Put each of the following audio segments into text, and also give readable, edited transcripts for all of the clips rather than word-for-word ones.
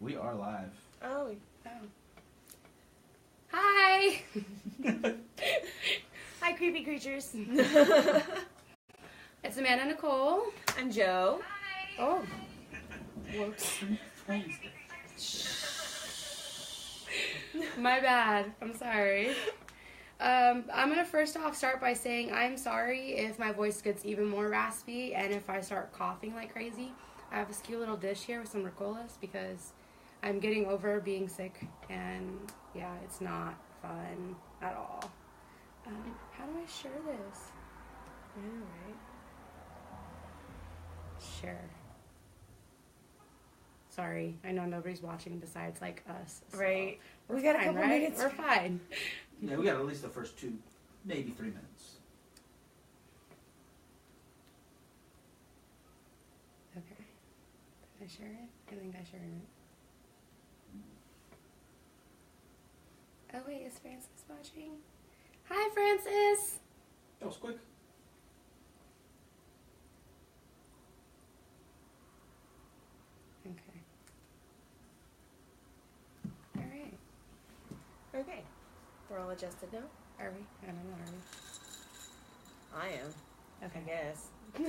We are live. Oh. Hi! Hi, creepy creatures. It's Amanda Nicole. I'm Joe. Hi. Oh. Whoops. My bad. I'm sorry. I'm going to first off start by saying I'm sorry if my voice gets even more raspy and if I start coughing like crazy. I have this cute little dish here with some ricolas because I'm getting over being sick and yeah, it's not fun at all. How do I share this? I know, right? Share. Sorry, I know nobody's watching besides like us. So Right. We got a fine, couple right? minutes. We're fine. Yeah, we got at least the first 2, maybe 3 minutes. Okay. Did I share it? I think I shared it. Oh wait, is Francis watching? Hi, Francis! That was quick. Okay. Alright. Okay. We're all adjusted now? Are we? I don't know, are we? I am. Okay. I guess. I'm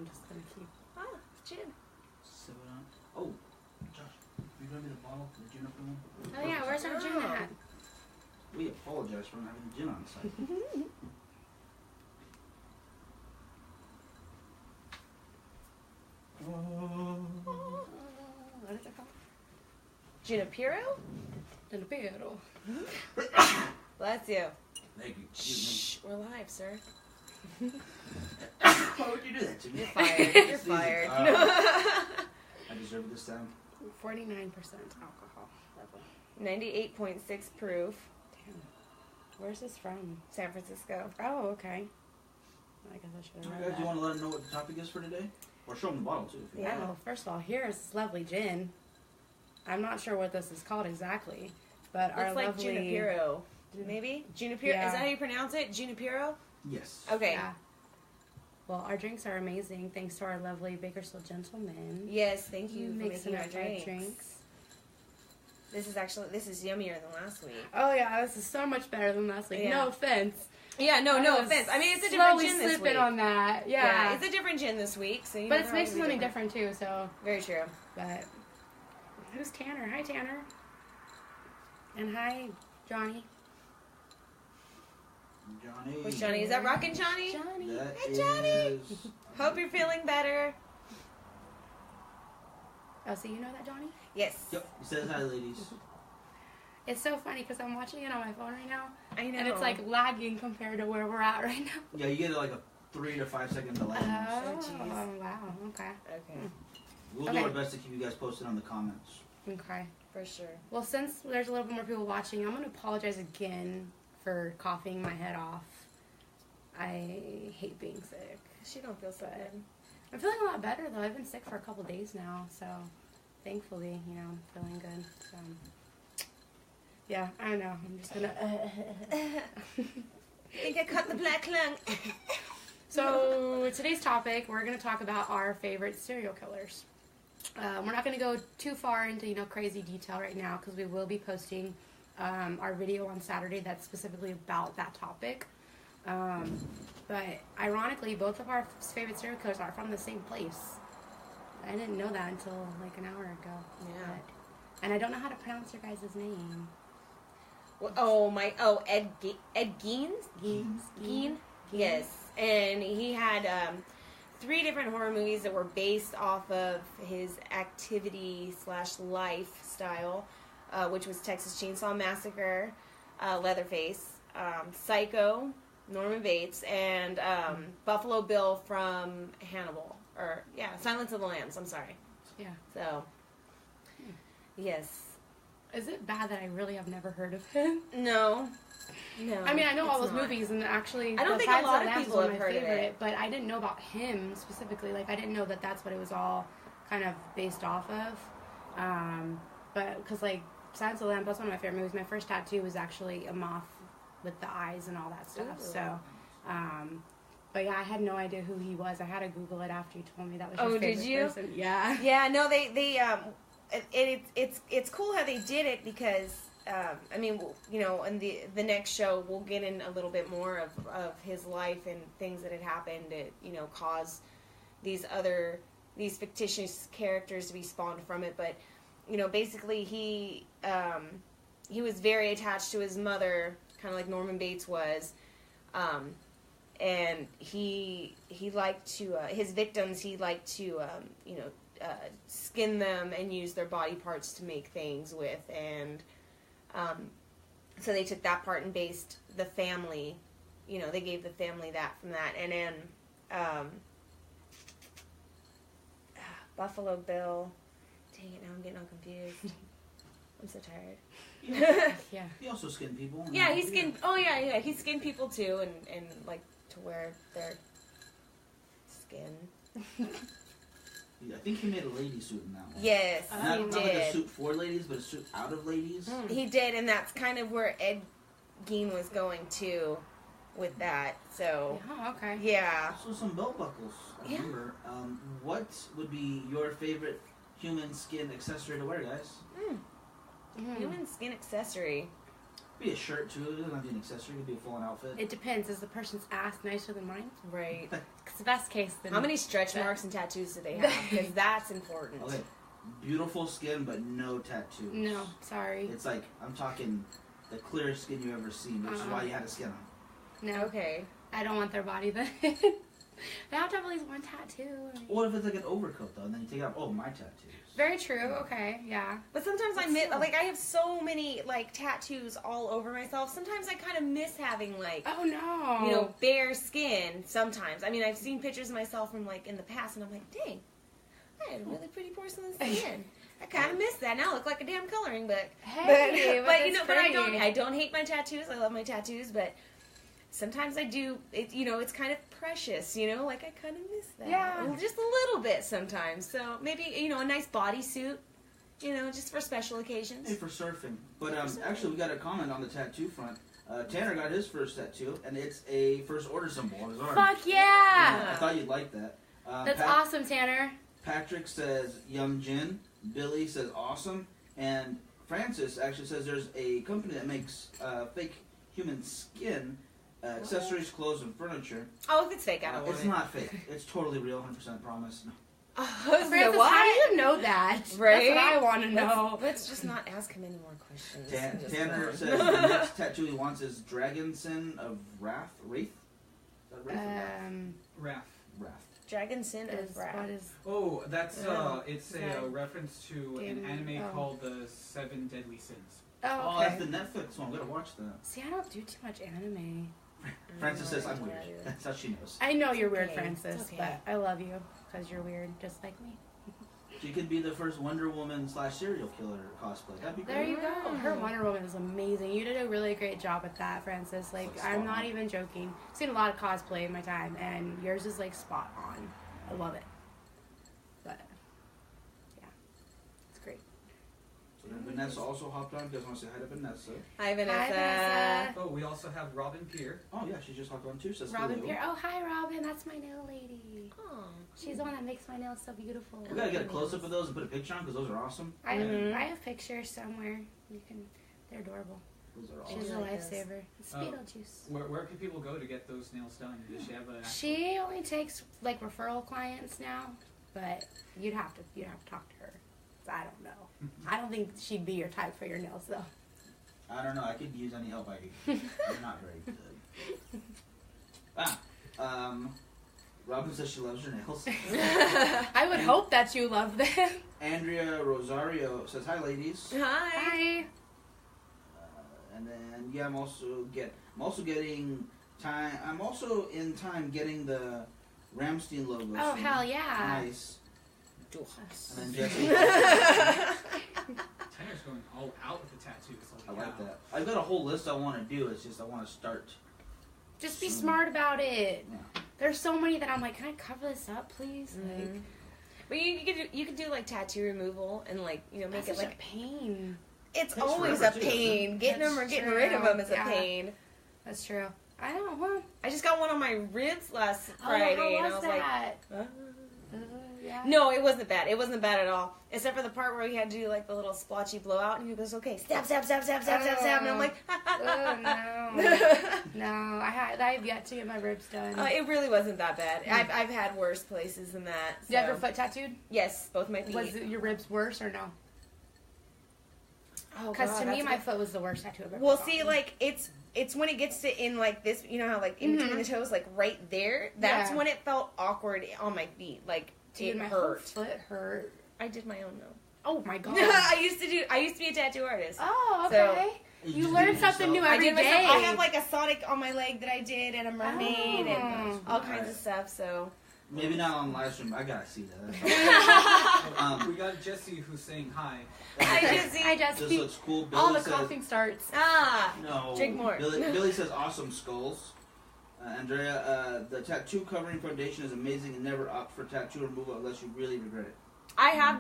just gonna keep... Ah, gin. Sip it on. Oh, Josh, you grab me the bottle, the gin up one? Oh yeah, where's our gin at? We apologize for not having gin on site. What is it called? Junipero? Junipero. Bless you. Thank you. Shh, we're live, sir. Why would you do that to me? You're fired. You're fired. I deserve it this time. 49% alcohol level. 98.6 proof. Damn. Where's this from? San Francisco. Oh, okay. I guess I should have Alright, read guys, do you that. want to let them know what the topic is for today? Or show them the bottle, too. If you Yeah. Well, first of all, here's this lovely gin. I'm not sure what this is called exactly, but our Looks like lovely... Junipero. Maybe? Junipero? Yeah. Is that how you pronounce it? Junipero? Yes. Okay. Yeah. Well, our drinks are amazing thanks to our lovely Bakersfield gentleman. Yes, thank you for Mixing making our up drinks. This is yummier than last week. Oh yeah, this is so much better than last week. Yeah. No offense. Yeah, no I was offense. I mean, it's a different slowly gin this slipping week. on that. Yeah. It's a different gin this week. So But it's mixed with something different too, so. Very true. But who's Tanner? Hi, Tanner. And hi, Johnny. Johnny. Who's Johnny? Is that Rockin' Johnny? Johnny. That Hey, Johnny. is- Hope you're feeling better. Oh, so you know that, Johnny? Yes. Yep, he says hi, ladies. It's so funny because I'm watching it on my phone right now, I know. and it's like lagging compared to where we're at right now. Yeah, you get like a 3 to 5 second delay. Oh, jeez. wow. Okay. Okay. We'll do our best to keep you guys posted on the comments. Okay. For sure. Well, since there's a little bit more people watching, I'm going to apologize again for coughing my head off. I hate being sick. She don't feel so good. I'm feeling a lot better, though. I've been sick for a couple days now, so thankfully, I'm feeling good. So, yeah, I don't know. I'm just going to... I think I cut the black lung. So, today's topic, we're going to talk about our favorite serial killers. We're not going to go too far into, crazy detail right now because we will be posting our video on Saturday that's specifically about that topic. But ironically, both of our favorite serial killers are from the same place. I didn't know that until like an hour ago. Yeah. And I don't know how to pronounce your guys' name. Ed Gein? Geen? Yes. And he had 3 different horror movies that were based off of his activity/lifestyle, which was Texas Chainsaw Massacre, Leatherface, Psycho, Norman Bates, and Buffalo Bill from Hannibal. Silence of the Lambs, I'm sorry. Yeah. So, yes. Is it bad that I really have never heard of him? No. I mean, I know all it's those not. movies, and actually, I don't think a Silence lot the of Lambs people was have my heard of favorite, it. but I didn't know about him specifically. Like, I didn't know that that's what it was all kind of based off of. But, because, like, Silence of the Lambs, that's one of my favorite movies. My first tattoo was actually a moth with the eyes and all that stuff. Ooh. So, but yeah, I had no idea who he was. I had to Google it after you told me that was your favorite did you? person. Yeah. Yeah, no, they it's cool how they did it because I mean, you know, in the next show we'll get in a little bit more of his life and things that had happened that, you know, caused these fictitious characters to be spawned from it. But, you know, basically he was very attached to his mother, kind of like Norman Bates was, and he liked to his victims, he liked to you know, skin them and use their body parts to make things with, and so they took that part and based the family, you know, they gave the family that from that. And then Buffalo Bill, dang it, now I'm getting all confused. I'm so tired. Yeah. He also skinned people. Yeah, he skinned. Oh yeah, he skinned people too, and like to wear their skin. I think he made a lady suit in that one. Yes, Not he like did. a suit for ladies, but a suit out of ladies. He did, and that's kind of where Ed Gein was going to with that. So Oh, okay. yeah. Also some belt buckles. I remember. What would be your favorite human skin accessory to wear, guys? Human skin accessory. Be a shirt too. It doesn't have to be an accessory. It could be a full-on outfit. It depends. Is the person's ass nicer than mine? Right. Because the best case, then How many stretch marks and tattoos do they have? Because that's important. Okay, beautiful skin, but no tattoos. No, sorry. It's like, I'm talking the clearest skin you've ever seen, which is why you had a skin on. No. Okay. I don't want their body then. They have to have at least one tattoo. I mean. What if it's like an overcoat though, and then you take it off? Oh, my tattoos. Very true. Okay. Yeah. But sometimes I miss, like, I have so many, like, tattoos all over myself. Sometimes I kind of miss having, like, Oh no. you know, bare skin sometimes. I mean, I've seen pictures of myself from, like, in the past, and I'm like, dang, I had a really pretty porcelain skin. I kind of miss that. Now I look like a damn coloring book. Hey, but you know, that's but pretty. I don't hate my tattoos. I love my tattoos, but sometimes I do, you know, it's kind of precious, you know, like I kind of miss that. Yeah. Just a little bit sometimes. So maybe, you know, a nice bodysuit, you know, just for special occasions. Hey, for surfing. But actually, we got a comment on the tattoo front. Tanner got his first tattoo, and it's a first order symbol on his arm. Fuck yeah. I thought you'd like that. That's awesome, Tanner. Patrick says Young Jin. Billy says awesome. And Francis actually says there's a company that makes fake human skin accessories, clothes, and furniture. Oh, if it's fake, I don't want It's it. not fake. It's totally real, 100% promise. No. Francis, how do you know that? Right? That's what I want to know. Let's just not ask him any more questions. Just Tanner go on. says the next tattoo he wants is Dragon Sin of Wrath. Wraith? Is that Wraith or Wrath? Raph. Wrath. Dragon Sin Is, of Wrath. what is Oh, that's it's a Sorry. reference to an anime called The Seven Deadly Sins. Oh, Oh, okay. that's the Netflix one. We gotta watch that. See, I don't do too much anime. Francis says I'm Yeah, weird. dude. That's how she knows. I know you're weird, okay. Francis, It's okay. but I love you because you're weird, just like me. She could be the first Wonder Woman / serial killer cosplay. That'd be great. There you go. Her Wonder Woman is amazing. You did a really great job with that, Francis. Like, That's I'm spot not on. even joking. I've seen a lot of cosplay in my time, and yours is like spot on. I love it. But yeah, it's great. So then Vanessa also hopped on. You guys want to say hi to Vanessa? Hi, Vanessa. Hi, Vanessa. Oh, we also have Robin Peer. Oh yeah, she just hopped on too. Says Robin hello. Pierre. Oh, hi, Robin. That's my nail lady. Oh, She's the one that makes my nails so beautiful. We gotta get a close up of those and put a picture on because those are awesome. I Mhm. I have pictures somewhere. You can. They're adorable. Those are She's awesome. a like those. lifesaver. It's Oh. Beetlejuice. Where can people go to get those nails done? Does she have an actual... She only takes like referral clients now, but you'd have to talk to her. So I don't know. I don't think she'd be your type for your nails though. I don't know. I could use any help I could get. I'm not very good. Robin says she loves her nails. I would hope that you love them. Andrea Rosario says hi, ladies. hi. Hi. And then yeah, I'm also getting time. I'm also in time getting the Ramstein logo. Oh soon. hell yeah. Nice. And then Jesse. Tanner's going all out with the tattoos. I like that. I've got a whole list I want to do. It's just I want to start. Just be smart about it. Yeah. There's so many that I'm like, can I cover this up, please? Like, Mhm. But you could do like tattoo removal and like, you know, make that's it such like a pain. it's Takes always forever, a too, pain. Getting That's them or getting true. rid of them is Yeah. a pain. That's true. I don't know. I just got one on my ribs last Oh, Friday, how and I was was that? like, Yeah. No, it wasn't bad. It wasn't bad at all. Except for the part where we had to do like the little splotchy blowout, and he goes, "Okay, stab, stab, stab, stab, stab, stab, stab," and I'm like, Oh no, no. I've yet to get my ribs done. It really wasn't that bad. I've had worse places than that. So. Did you have your foot tattooed? Yes, both my feet. Was your ribs worse or no? Oh, Because to me, that's my good. foot was the worst tattoo I've ever Well, gotten. see, like it's when it gets to in like this, you know how like in between the toes, like right there. That's Yeah. when it felt awkward on my feet. Like Dude, it my hurt. whole foot hurt. I did my own though. Oh my god. I used to be a tattoo artist. Oh, So- okay. You You just learn did it something new yourself. every I did day. myself. I have like a Sonic on my leg that I did, and a mermaid, Oh. and all kinds of stuff. So Maybe not on live stream. I gotta see that. That's We got Jesse who's saying hi. I just see. I just This looks cool. Billy all the says, coughing starts. No. Drink more. Billy says awesome skulls. Andrea, the tattoo covering foundation is amazing and never opt for tattoo removal unless you really regret it. I have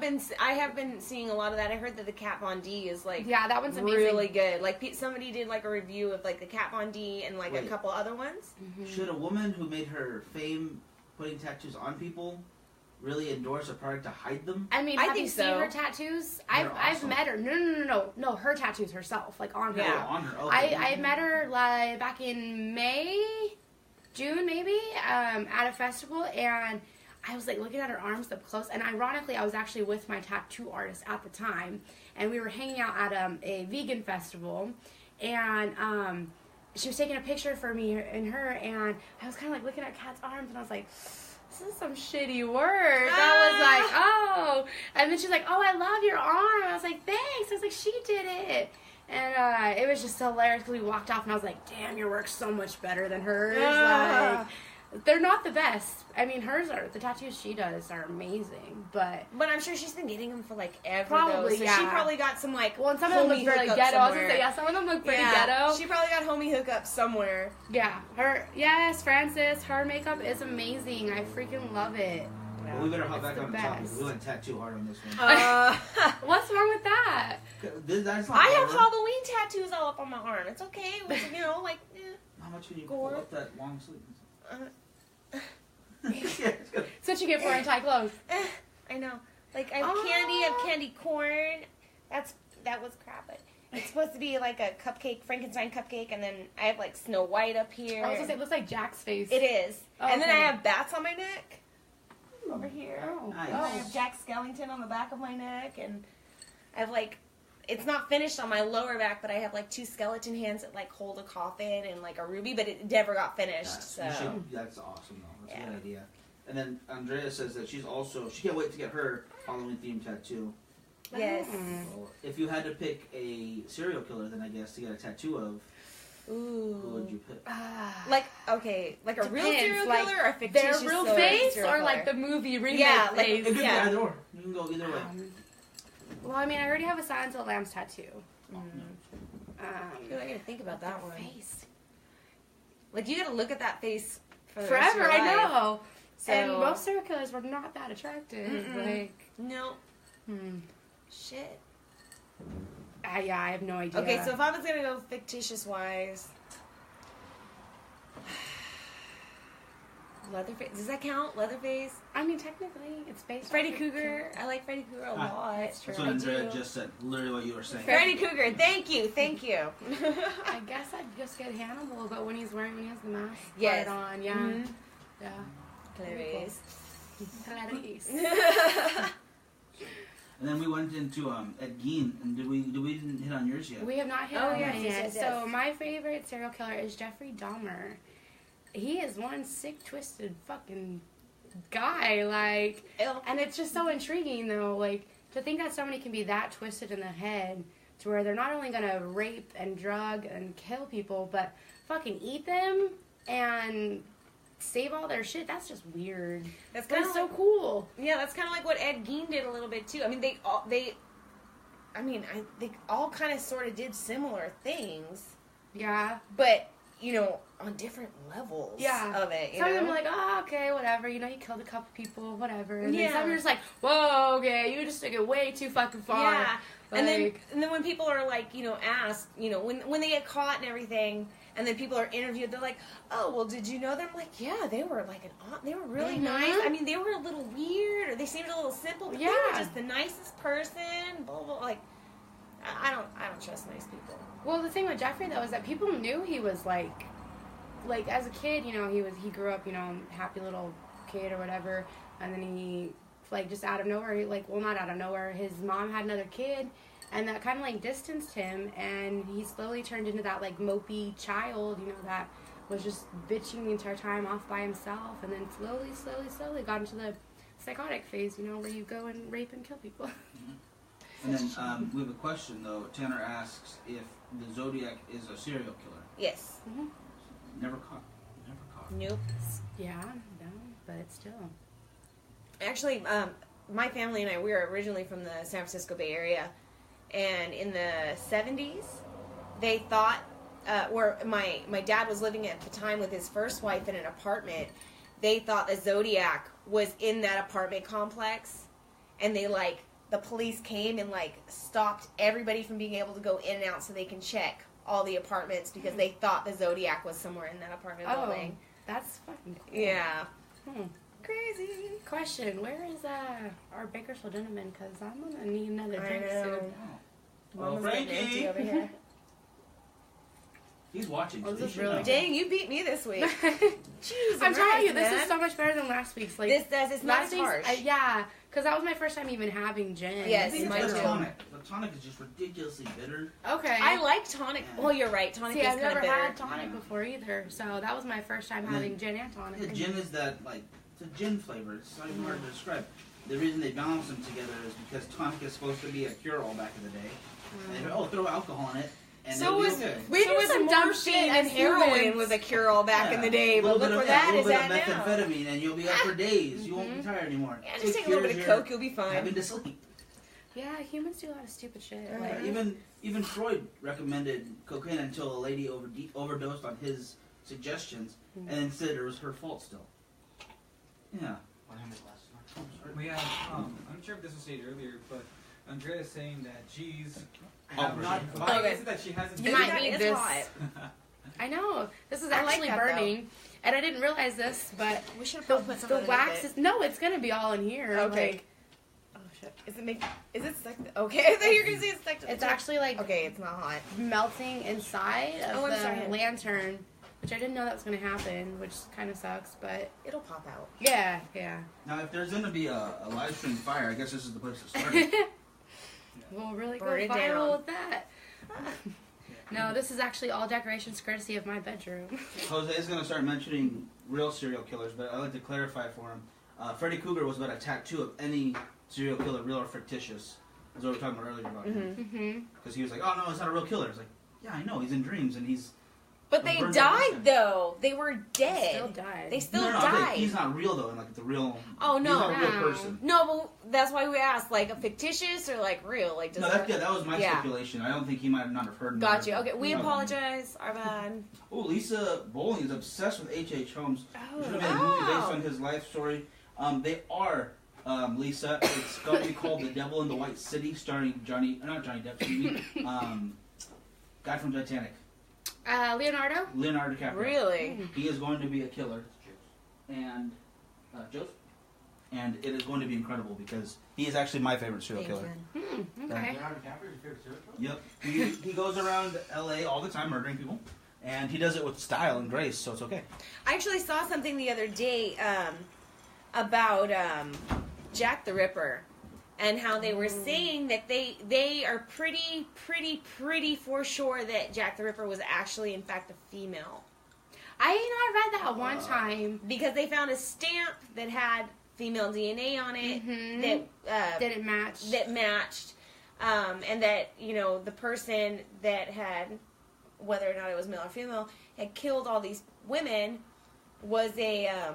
been seeing a lot of that. I heard that the Kat Von D is like Yeah, that one's amazing. really good. Like somebody did like a review of like the Kat Von D and like a Wait. couple other ones. Should a woman who made her fame putting tattoos on people really endorse a product to hide them? I mean, I have think you seen so. her tattoos? They're I've awesome. met her. No, her tattoos herself, like on her. Yeah. Oh, on her. Okay. I met her like back in June maybe, at a festival, and I was like looking at her arms up close, and ironically, I was actually with my tattoo artist at the time, and we were hanging out at a vegan festival, and she was taking a picture for me and her, and I was kind of like looking at Kat's arms, and I was like, this is some shitty work. I was like, oh, and then she's like, oh, I love your arm. I was like, thanks. I was like, she did it. And it was just hilarious because we walked off, and I was like, damn, your work's so much better than hers. Like, they're not the best. I mean, the tattoos she does are amazing, but I'm sure she's been getting them for like ever. Probably, though, so yeah. She probably got some like. well, and some of them look homie very hookup ghetto. I was gonna somewhere. say, yeah, some of them look pretty Yeah, ghetto. She probably got homie hookup somewhere. Yeah, Frances, her makeup is amazing. I freaking love it. Well, we better hop It's back the on the topic. best. We went tattoo hard on this one. What's wrong with that? That's not I have horror. Halloween tattoos all up on my arm. It's okay. It's, you know, like. How much can you Gore. pull up that long sleeve? Uh, That's what you get for anti-clothes. I know. Like I have candy. I have candy corn. That was crap. But it's supposed to be like a cupcake, Frankenstein cupcake, and then I have like Snow White up here. I was gonna say, it looks like Jack's face. It is. Oh, And then I okay. have bats on my neck. Over here. Oh, Nice. And I have Jack Skellington on the back of my neck, and I have like, it's not finished on my lower back, but I have like 2 skeleton hands that like hold a coffin and like a ruby, but it never got finished. That's awesome though. That's Yeah. a good idea. And then Andrea says that she can't wait to get her Halloween themed tattoo. Yes. Well, if you had to pick a serial killer, then I guess to get a tattoo of, who would Ooh. you pick? Like, okay, like a real Depends, serial like, killer or a fictitious Their real serial face killer? or like the movie remake Yeah, like- face? It could Yeah. be either or. You can go either way. Well, I mean, I already have a Silence of the Lambs tattoo. I feel like I gotta think about that one. Face. Like, you gotta look at that face for the rest of Forever, your I life. know. So, And most serial killers were not that attractive. Mm-mm. Like, no. Shit. yeah, I have no idea. Okay, so if I was gonna go fictitious wise, Leatherface. Does that count? Leatherface. I mean, technically, it's based. Freddy off Cougar. I like Freddy Cougar a lot. That's true. That's what I Andrea do. just said. Literally what you were saying. Freddy Cougar. Thank you. Thank you. I guess I'd just get Hannibal, but when he has the mask Yes. part on, yeah, Mhm. yeah. Clarice. Clarice. And then we went into Ed Gein, and we didn't hit on yours yet. We have not hit Oh, on yes, that yes, yet. yes. So my favorite serial killer is Jeffrey Dahmer. He is one sick, twisted fucking guy. Like, and it's just so intriguing though. Like, to think that somebody can be that twisted in the head to where they're not only gonna rape and drug and kill people, but fucking eat them and save all their shit. That's just weird. That's But kind it's of so cool. Yeah, that's kind of like what Ed Gein did a little bit too. I mean, they all kind of sort of did similar things, Yeah. but on different levels Yeah. of it. Some of them are like, oh, okay, whatever. You killed a couple people, whatever. And then Yeah. some are just like, whoa, okay, you just took it way too fucking far. Yeah. Like, And then when people are like, asked, when they get caught and everything, and then people are interviewed, they're like, oh, well, did you know them? I'm like, yeah, they were they were really nice. I mean, they were a little weird, or they seemed a little simple, but they were just the nicest person. Blah blah. Like, I don't trust nice people. Well, the thing with Jeffrey though is that people knew he was like as a kid, he grew up, happy little kid or whatever, and then he just out of nowhere, not out of nowhere, his mom had another kid, and that kind of distanced him, and he slowly turned into that mopey child, that was just bitching the entire time off by himself, and then slowly got into the psychotic phase, where you go and rape and kill people. And then we have a question though. Tanner asks if the Zodiac is a serial killer. Yes. Mm-hmm. Never caught. Nope. Yeah, no, but still. Actually, my family and I, we were originally from the San Francisco Bay Area, and in the 70s, they thought, where my dad was living at the time with his first wife in an apartment, they thought the Zodiac was in that apartment complex, and they the police came and stopped everybody from being able to go in and out so they can check all the apartments because they thought the Zodiac was somewhere in that apartment building. That's fucking cool. Yeah. Crazy. Question, where is our Bakersfield gentleman? Because I'm going to need another drink I know. soon. Mama's Frankie. getting empty over here. He's watching. Oh, So this he is should really know. Dang, you beat me this week. Jesus I'm telling you, Christ, this man. is so much better than last week's. It's not as harsh. Yeah, because that was my first time even having gin. Yes, I think mine it's the too. tonic. The tonic is just ridiculously bitter. Okay. I like tonic. Well, you're right. Tonic See, is I've kind never of bitter. had tonic before either, so that was my first time And having then- gin and tonic. The gin is that it's a gin flavor. It's not even hard to describe. The reason they balance them together is because tonic is supposed to be a cure-all back in the day. And they throw alcohol in it, and So it'll be was okay. We so do was some dumb morphine shit and as heroin humans. was a cure-all back in the day. A But little look bit where of that is at a little now. bit of methamphetamine, and you'll be up for days. You won't be tired anymore. Yeah, It just take a little bit of cures your coke, you'll be fine. Having to sleep. Yeah, humans do a lot of stupid shit. Even Freud recommended cocaine until a lady overdosed on his suggestions, and then said it was her fault still. Yeah. What happened last night? Oh, sorry. We have, I'm not sure if this was stated earlier, but Andrea is saying that G's Oh, have not. okay. Why Okay. is it that she hasn't? You Maybe might that need is this. hot. I know. This is I like actually that, burning. And I didn't realize this, but We should have the, probably put some the underneath wax it. is... No, it's going to be all in here. Okay. Like, Oh shit! Is it stuck? Okay, I thought you were gonna say it's stuck to the it's top. actually Okay, it's not hot. melting inside of Oh, I'm the sorry. lantern, which I didn't know that was going to happen, which kind of sucks, but It'll pop out. yeah. Now, if there's going to be a live stream fire, I guess this is the place to start it. We'll really go Burn it viral down. with that. No, this is actually all decorations courtesy of my bedroom. Jose is going to start mentioning real serial killers, but I'd like to clarify for him. Freddy Krueger was about a tattoo of any serial killer, real or fictitious. That's what we were talking about earlier about him. Mm-hmm. Because he was like, oh no, it's not a real killer. It's like, yeah, I know, he's in dreams, and he's... But they Burn died it. though. They were Still dead. died. They still no, I'm saying died. he's not real, though, and like the real... Oh He's no, not a real No. person. no, but that's why we asked, like a fictitious or like real, like does No, that was my Yeah. speculation. I don't think he might not have heard. Got you. Okay, we No. apologize. Our bad. Oh, Lisa Bowling is obsessed with H.H. Holmes. Oh, Should have made a movie based on his life story. They are, Lisa. It's going to be called The Devil in the White City, starring not Johnny Depp, excuse me, guy from Titanic, Leonardo? Leonardo DiCaprio. Really? He is going to be a killer, and Joseph. And it is going to be incredible because he is actually my favorite serial Thank killer. you. Okay. Leonardo DiCaprio's your favorite serial killer? Yep. He goes around L.A. all the time murdering people, and he does it with style and grace, so it's okay. I actually saw something the other day about Jack the Ripper, and how they were saying that they are pretty for sure that Jack the Ripper was actually in fact a female, I read that one time. because they found a stamp that had female DNA on it Mhm. that Didn't match. that matched, and that the person that had, whether or not it was male or female, had killed all these women was a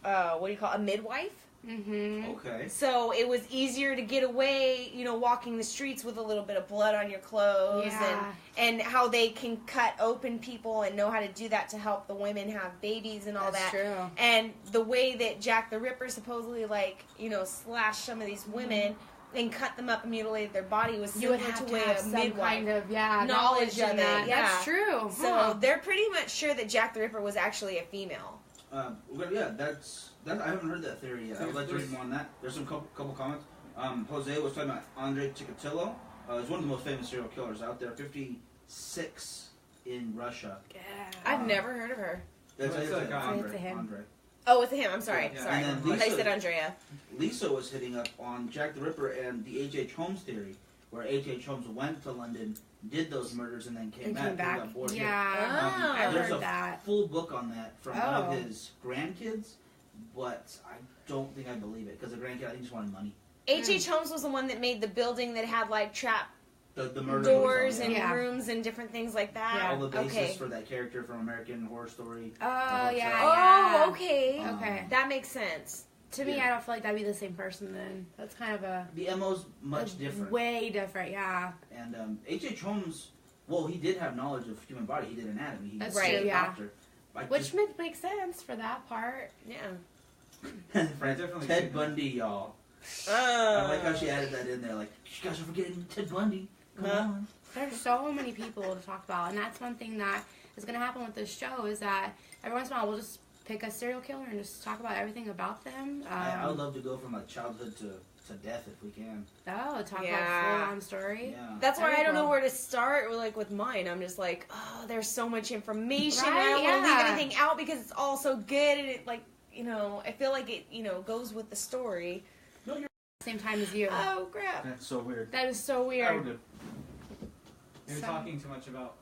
what do you call it? A midwife, Mm-hmm. Okay. So it was easier to get away, walking the streets with a little bit of blood on your clothes, Yeah. and how they can cut open people and know how to do that to help the women have babies and all That's that. true. And the way that Jack the Ripper supposedly, slashed some of these women and cut them up and mutilated their body was You would similar have to to way have a some midwife. kind of knowledge of in it, that. yeah. That's true. So Huh. they're pretty much sure that Jack the Ripper was actually a female. That I haven't heard that theory yet. I would like to read more on that. There's some couple comments. Jose was talking about Andre Chikatilo. He's one of the most famous serial killers out there. 56 in Russia. Yeah. I've never heard of her. That's It's a guy. It's a him. Andre. Oh, it's a him. I'm sorry. Yeah. Sorry. And then I thought you said Andrea. Lisa was hitting up on Jack the Ripper and the H.H. Holmes theory, where H.H. Holmes went to London, did those murders, and then came back. Came back. Got bored here. Yeah. I've There's heard a that. full book on that from one Oh. of his grandkids, but I don't think I believe it because the grandkid, I think, just wanted money. H.H. Holmes was the one that made the building that had trap The murder doors was on, and Yeah. rooms and different things like that. Yeah. all the basis Okay. for that character from American Horror Story. Oh, yeah, Oh, yeah. Oh, okay. Okay. That makes sense. To me, Yeah. I don't feel like that'd be the same person then. That's kind of a... The MO's much different. Way different, yeah. And H.H. Holmes, well, he did have knowledge of human body. He did anatomy. He That's was true, a yeah. doctor. Like, Which makes sense for that part. Yeah. Definitely Ted true. Bundy, y'all. I like how she added that in there. Like, you guys are forgetting Ted Bundy. Come on. There's so many people to talk about, and that's one thing that is going to happen with this show is that every once in a while we'll just pick a serial killer and just talk about everything about them. I would love to go from like childhood to death if we can. Talk Yeah. about full-on story. Yeah. That's why That'd I be don't know cool. where to start. With mine, I'm just like, oh, there's so much information. Right, I don't want to yeah. leave anything out because it's all so good, and it I feel like it goes with the story. Same time as you. Oh crap! That's so weird. That is so weird. You're Some- talking too much about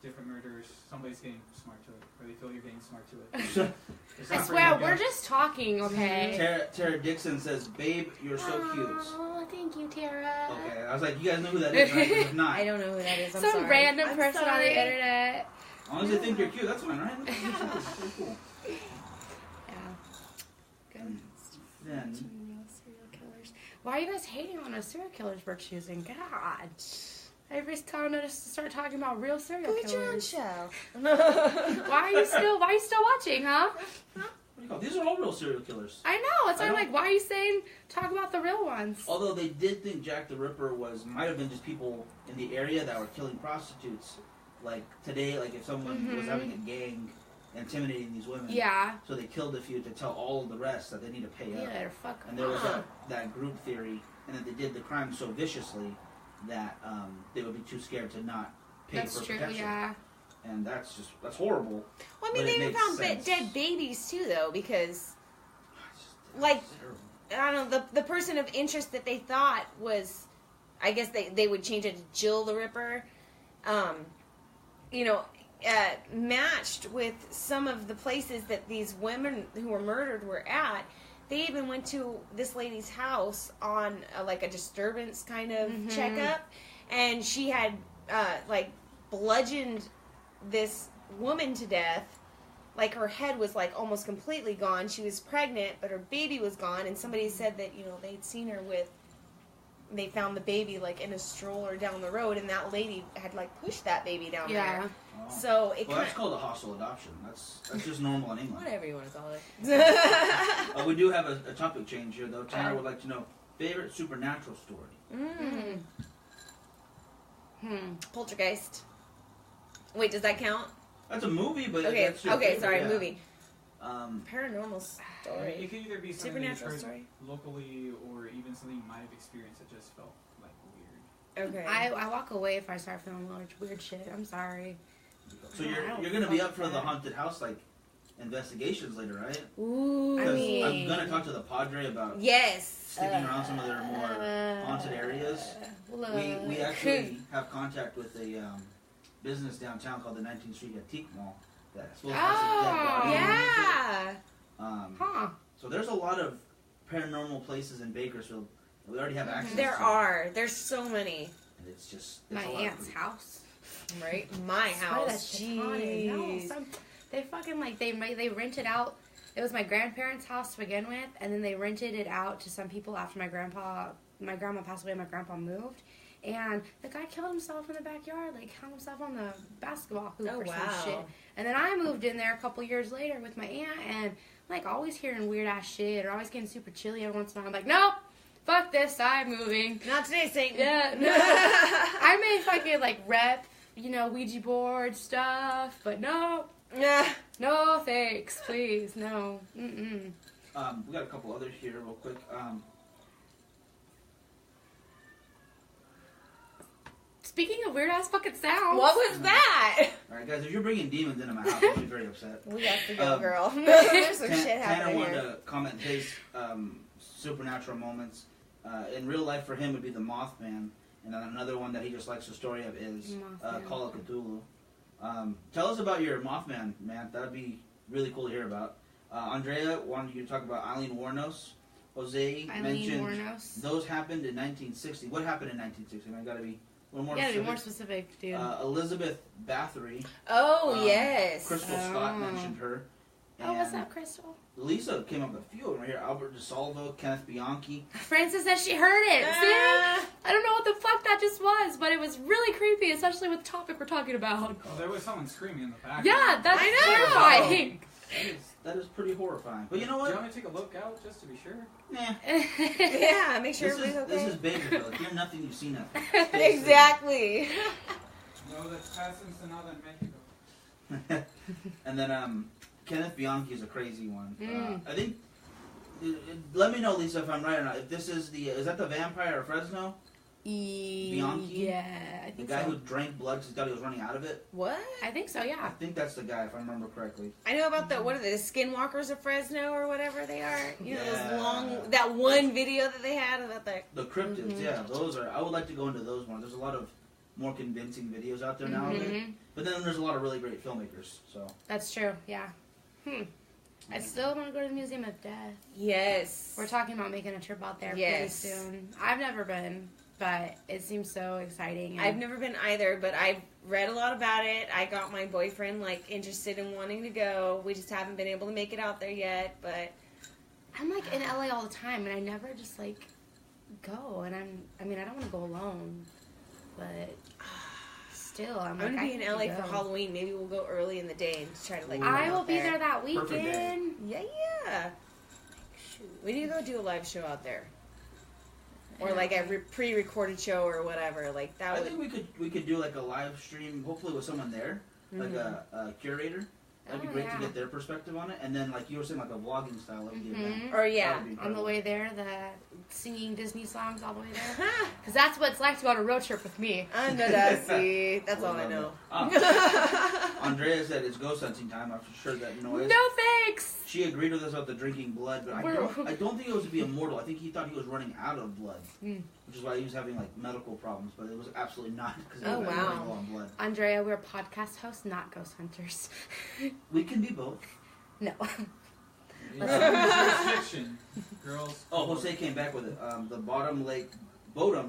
different murders. Somebody's getting smart to it, or they feel you're getting smart to it. It's I not for swear, you, we're guys. just talking, okay? Tara Dixon says, "Babe, you're so cute." Oh, thank you, Tara. Okay, I was like, you guys know who that is, right? 'Cause if not, I don't know who that is. I'm Some sorry. random I'm person on sorry. the internet. as long as they think you're cute, that's fine, right? That's pretty cool. Yeah. Good. Then Serial killers. Why are you guys hating on the serial killers we're choosing? God. Everybody's telling us to start talking about real serial Put your own killers. show. Why are you still watching, huh? what do you call it? These are all real serial killers. I know. It's I I'm don't- like, why are you saying talk about the real ones? Although they did think Jack the Ripper might have been just people in the area that were killing prostitutes. Like today, like if someone was having a gang intimidating these women, Yeah. so they killed a few to tell all of the rest that they need to pay up. Yeah, fuck. And there was Huh. that group theory, and that they did the crime so viciously that they would be too scared to not pay That's for true. protection. Yeah. And that's horrible. Well, I mean, But they it even makes found sense. dead babies too, though, because It's Like- terrible. I don't know the person of interest that they thought was, I guess they would change it to Jill the Ripper. Matched with some of the places that these women who were murdered were at. They even went to this lady's house on a disturbance kind of checkup, and she had bludgeoned this woman to death. Like her head was almost completely gone. She was pregnant, but her baby was gone. And somebody said that they'd seen her they found the baby in a stroller down the road, and that lady had pushed that baby down Yeah. there. Oh. So it Well, kind that's called a hostile adoption. That's just normal in England. whatever you want to call it. We do have a topic change here, though. Tanner would like to know favorite supernatural story. Poltergeist. Wait, does that count? That's a movie, but Okay, that's your okay, favorite, sorry, yeah. movie. Um, Paranormal It story. could either be something Supernatural that story. locally, or even something you might have experienced that just felt weird. Okay. I walk away if I start feeling weird shit. I'm sorry. so I you're don't gonna be fuck up for the that. haunted house investigations later, right? Ooh. I Because mean- I'm gonna talk to the Padre about Yes. sticking around some of their more haunted areas. We actually have contact with a business downtown called the 19th Street Antique Mall that's supposed to have some dead Oh, bodies. Yeah. Huh. So there's a lot of paranormal places in Bakersfield that we already have access There to. are. There's so many. And it's My a lot of aunt's creep. house. Right? My Swear that house. shit's haunted. No, Jeez. they fucking they rented out It was my grandparents' house to begin with, and then they rented it out to some people after my grandma passed away and my grandpa moved. And the guy killed himself in the backyard, like hung himself on the basketball hoop or some shit. And then I moved in there a couple years later with my aunt, and like always hearing weird ass shit or always getting super chilly every once in a while. I'm like, nope, fuck this, I'm moving. Not today, Satan. Yeah, no. I may fucking like rep, Ouija board stuff, but no. Yeah. No, thanks, please, no. Mm-mm. We got a couple others here real quick. Speaking of weird ass fucking sounds. What was that? Alright, guys, if you're bringing demons into my house, I'll be very upset. We have to go, girl. There's some shit Tanner happening wanted here. to comment his supernatural moments. In real life, for him, would be the Mothman. And then another one that he just likes the story of is Call of Cthulhu. Tell us about your Mothman, man. That would be really cool to hear about. Andrea wanted you to talk about Eileen Wuornos. Jose mentioned Wuornos. those happened in 1960. What happened in 1960? I got to be a little more Yeah, specific. be more specific, dude. Elizabeth Bathory. Oh, yes. Crystal Scott mentioned her. Oh, what's And up, Crystal? Lisa came up with a few of them right here. Albert DeSalvo, Kenneth Bianchi. Frances said she heard it. See? I don't know what the fuck that just was, but it was really creepy, especially with the topic we're talking about. Oh, there was someone screaming in the back. Yeah, that's I know. terrifying. That is pretty horrifying. But you know Do you what? want me to take a look out just to be sure? Nah. Yeah, make sure This is, everybody's this okay. is Bakersville. If you're nothing, you see nothing. Exactly. No, that's passing Sonata in Mexico. And then Kenneth Bianchi is a crazy one. Mm. I think. Let me know, Lisa, if I'm right or not. If this is is that the vampire of Fresno? Bianchi? Yeah, I The think guy so. who drank blood because he thought he was running out of it? What? I think so, I yeah. think that's the guy, if I remember correctly. I know about what are they, the Skinwalkers of Fresno or whatever they are. You know, Yeah. those long, that one video that they had about that. The cryptids, yeah, those are. I would like to go into those ones. There's a lot of more convincing videos out there nowadays. Mhm. But then there's a lot of really great filmmakers. So That's true, yeah. I still want to go to the Museum of Death. Yes. We're talking about making a trip out there Yes. pretty soon. I've never been, but it seems so exciting. I've never been either, but I've read a lot about it. I got my boyfriend interested in wanting to go. We just haven't been able to make it out there yet, but I'm like in LA all the time, and I never just like go. And I don't want to go alone, but still, I'm I'm like, gonna be in need LA to for go. Halloween. Maybe we'll go early in the day and try to get I out will be there that Perfect day. weekend. Yeah. Shoot. We need to go do a live show out there, or like a pre-recorded show or whatever. Like that I would. think we could do like a live stream, hopefully with someone there, like a curator. That'd be Oh, great yeah. to get their perspective on it, and then like you were saying, like a vlogging style of the event. Or yeah. That would be On the incredible. way there, singing Disney songs all the way there. Because that's what it's like to go on a road trip with me. Under the sea. That's all I know. Andrea said it's ghost hunting time. I'm sure that noise. No thanks! She agreed with us about the drinking blood, but I don't think it was to be immortal. I think he thought he was running out of blood, which is why he was having like medical problems. But it was absolutely not because he was running low on blood. Andrea, we're podcast hosts, not ghost hunters. We can be both. No. Jurisdiction, girls. Oh, Jose came back with it. The Bodom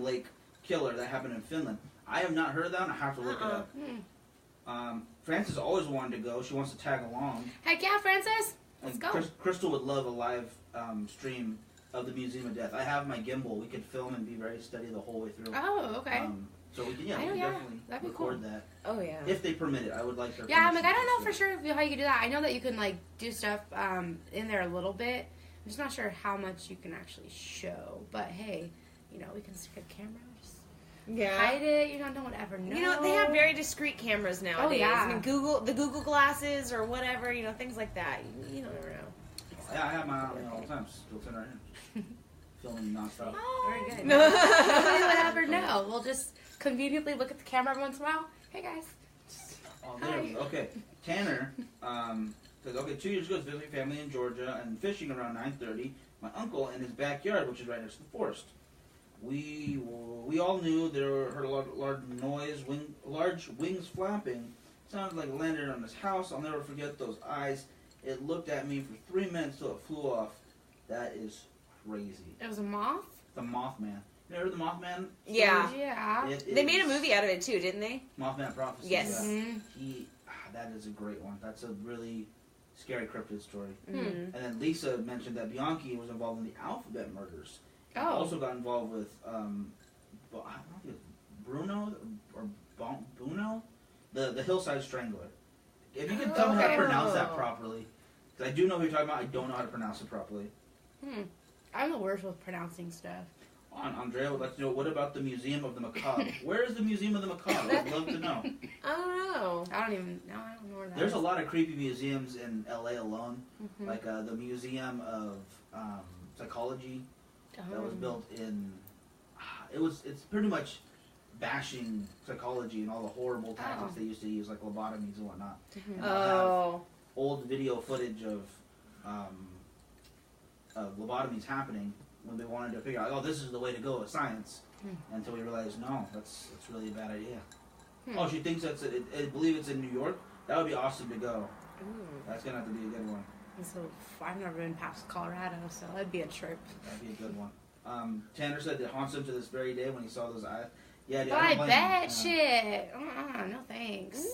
Lake killer that happened in Finland. I have not heard of that. And I have to look it up. Frances always wanted to go. She wants to tag along. Heck yeah, Francis! Let's And go. Crystal would love a live stream of the Museum of Death. I have my gimbal. We could film and be very steady the whole way through. Oh, okay. So we can, Oh, we can yeah. definitely That'd be record cool. that. Oh yeah. If they permit it, I would like their Yeah, I'm permission like, I don't know to for sure how you can do that. I know that you can, like, do stuff in there a little bit. I'm just not sure how much you can actually show. But, hey, we can stick a camera. Just Yeah. hide it. No one ever knows. You know, they have very discreet cameras nowadays. Oh, yeah. I mean, the Google glasses or whatever, things like that. You don't never know. Yeah, I have mine on me all the time. Still sitting right here. Filming nonstop. Very good. Nobody would ever know. We'll just conveniently look at the camera every once in a while. Hey, guys. Oh, there we go. Okay. Tanner says, okay, 2 years ago, I was visiting family in Georgia and fishing around 9:30. My uncle in his backyard, which is right next to the forest. We all knew heard a large noise, large wings flapping. Sounded like it landed on his house. I'll never forget those eyes. It looked at me for 3 minutes till it flew off. That is crazy. It was a moth? The Mothman. You ever heard the Mothman? Yeah. Yeah. They made a movie out of it too, didn't they? Mothman Prophecy. Yes. Yeah. Mhm. That is a great one. That's a really scary cryptid story. Mm-hmm. And then Lisa mentioned that Bianchi was involved in the alphabet murders. Oh. Also got involved with I don't know if it was Bruno or Buno, the Hillside Strangler. If you can tell me how to pronounce that properly, because I do know what you're talking about, I don't know how to pronounce it properly. I'm the worst with pronouncing stuff. Andrea would like to know, what about the Museum of the Macabre? Where is the Museum of the Macabre? I'd love to know. I don't know. I don't know where that There's is. a lot of creepy museums in LA alone, Mhm. like the Museum of Psychology that was built in. It's pretty much bashing psychology and all the horrible tactics they used to use, like lobotomies and whatnot. Mhm. And they'll have old video footage of lobotomies happening when they wanted to figure out, oh, this is the way to go with science, until we realized, no, that's really a bad idea. Oh, she thinks I believe it's in New York. That would be awesome to go. That's gonna have to be a good one. So I've never been past Colorado, so that'd be a trip. That'd be a good one. Tanner said it haunts him to this very day when he saw those eyes. Yeah, dude, But I don't blame bet him. shit. No thanks.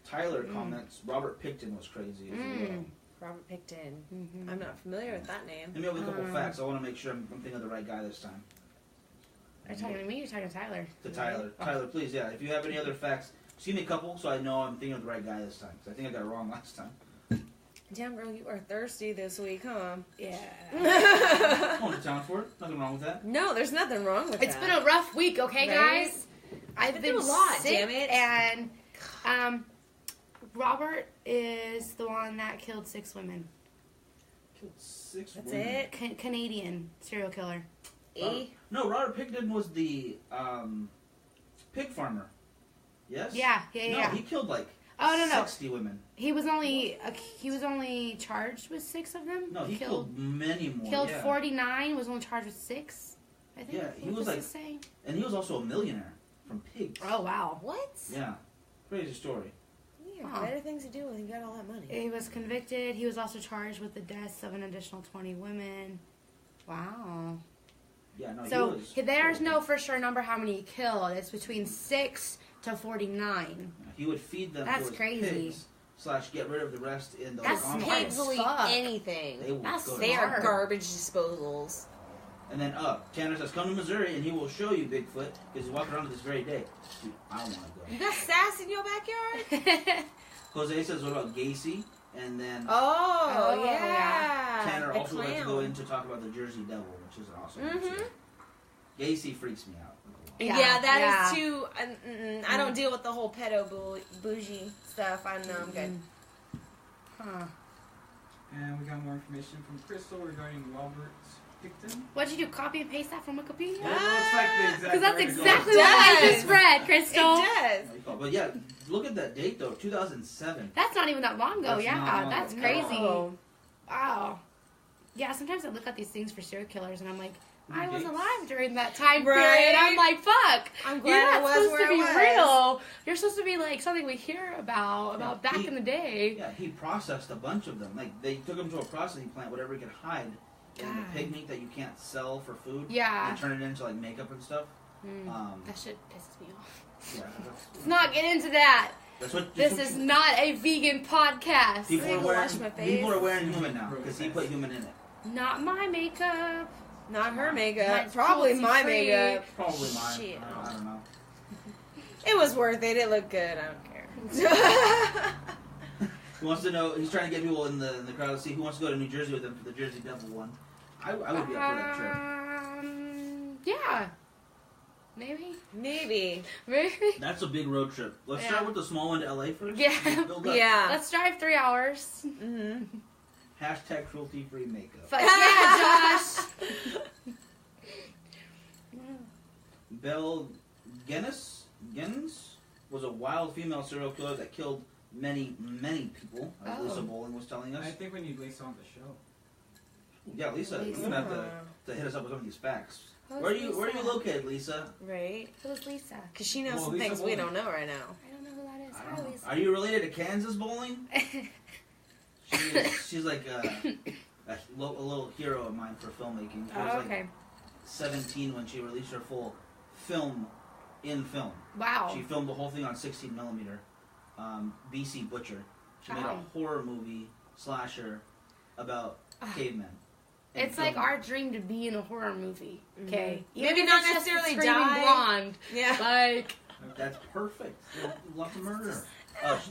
Tyler comments, Robert Picton was crazy as well. Robert Picton. Mm-hmm. I'm not familiar with that name. Let me have a couple facts. I want to make sure I'm thinking of the right guy this time. Are you talking to me or are you talking to Tyler? To Tyler. Oh. Tyler, please, yeah. If you have any other facts, just give me a couple so I know I'm thinking of the right guy this time. Because I think I got it wrong last time. Damn, girl, you are thirsty this week, huh? Yeah. I'm going to town for it. Nothing wrong with that. No, there's nothing wrong with It's that. been a rough week, okay, Right? guys? I've It's been been a lot, sick, damn it. and Robert is the one that killed 6 women. Killed 6 That's women. it? Canadian serial killer. No, Robert Picton was the pig farmer. Yes? Yeah. No, he killed like Oh no. 60 women. He was only charged with 6 of them. No, he killed many more. Killed yeah. 49. Was only charged with 6. I think. Yeah, he was what like- this saying? And he was also a millionaire from pigs. Oh wow. What? Yeah. Crazy story. Yeah, Huh. better things to do when you got all that money. He was convicted. He was also charged with the deaths of an additional 20 women. Wow. Yeah, no, So he was. there's no for sure number how many he killed. It's between 6 to 49. He would feed them That's to his crazy. pigs / get rid of the rest in the That's compost. smart. Pigs will eat Fuck. anything. They will That's go to They are Smart. garbage disposals. And then Tanner says, come to Missouri and he will show you Bigfoot because he's walking around to this very day. Dude, I want to go. You got sass in your backyard? Jose says, what about Gacy? And then Oh, Oh, yeah. Tanner The also would like to go clown. in to talk about the Jersey Devil, which is an awesome one, Mhm. too. Gacy freaks me out. Yeah, that is yeah. too. I don't deal with the whole pedo bougie stuff. I know I'm good. Huh. And we got more information from Crystal regarding Robert Picton. What'd you do? Copy and paste that from Wikipedia? Well, it looks like the exact Because that's article. exactly It what I does. just read, Crystal. It does. But yeah, look at that date though, 2007. That's not even that long ago. That's Yeah, not long that's ago. crazy. No. Wow. Yeah, sometimes I look at these things for serial killers and I'm like, I was Dates. alive during that time Right. period. I'm like, fuck. I'm You're glad I not was supposed where to be I was. real. You're supposed to be like something we hear about Yeah, back in the day. Yeah, he processed a bunch of them. Like they took him to a processing plant, whatever he could hide in the God. pig meat that you can't sell for food. Yeah. And turn it into like makeup and stuff. Mm. That shit pisses me off. Yeah, Let's not get into that. that's what. This is not a vegan podcast. People I are need to wash my wearing. face. People are wearing human now because he put human in it. Not my makeup. Not her makeup. Mine's Probably my cruelty-free. makeup. Probably mine. Shit. I don't know. It was worth it. It looked good. I don't care. He wants to know. He's trying to get people in the crowd to see who wants to go to New Jersey with him for the Jersey Devil one. I would be up for that trip. Yeah. Maybe. Maybe. Maybe. That's a big road trip. Let's Yeah. start with the small one to LA first. Yeah. Just build up. Yeah. Let's drive 3 hours. Mm-hmm. Hashtag cruelty free makeup. Fuck yeah, Josh. Belle Guinness was a wild female serial killer that killed many people, as Oh. Lisa Bowling was telling us. I think we need Lisa on the show. Yeah, Lisa, you're gonna have to hit us up with some of these facts. Where are you located, Lisa? Right? Who's Lisa? Because she knows Well, some Lisa things we Bowling. don't know right now. I don't know who that is. I Hi, don't know. Lisa. Are you related to Kansas Bowling? She's like a little hero of mine for filmmaking. She was Oh, like okay. 17 when she released her full film. Wow. She filmed the whole thing on 16 millimeter. BC Butcher. She made a Wow. horror movie slasher about cavemen. and It's like film. our dream to be in a horror movie. Okay, Maybe not necessarily die. Blonde. Yeah. Like That's perfect. Lots of murder.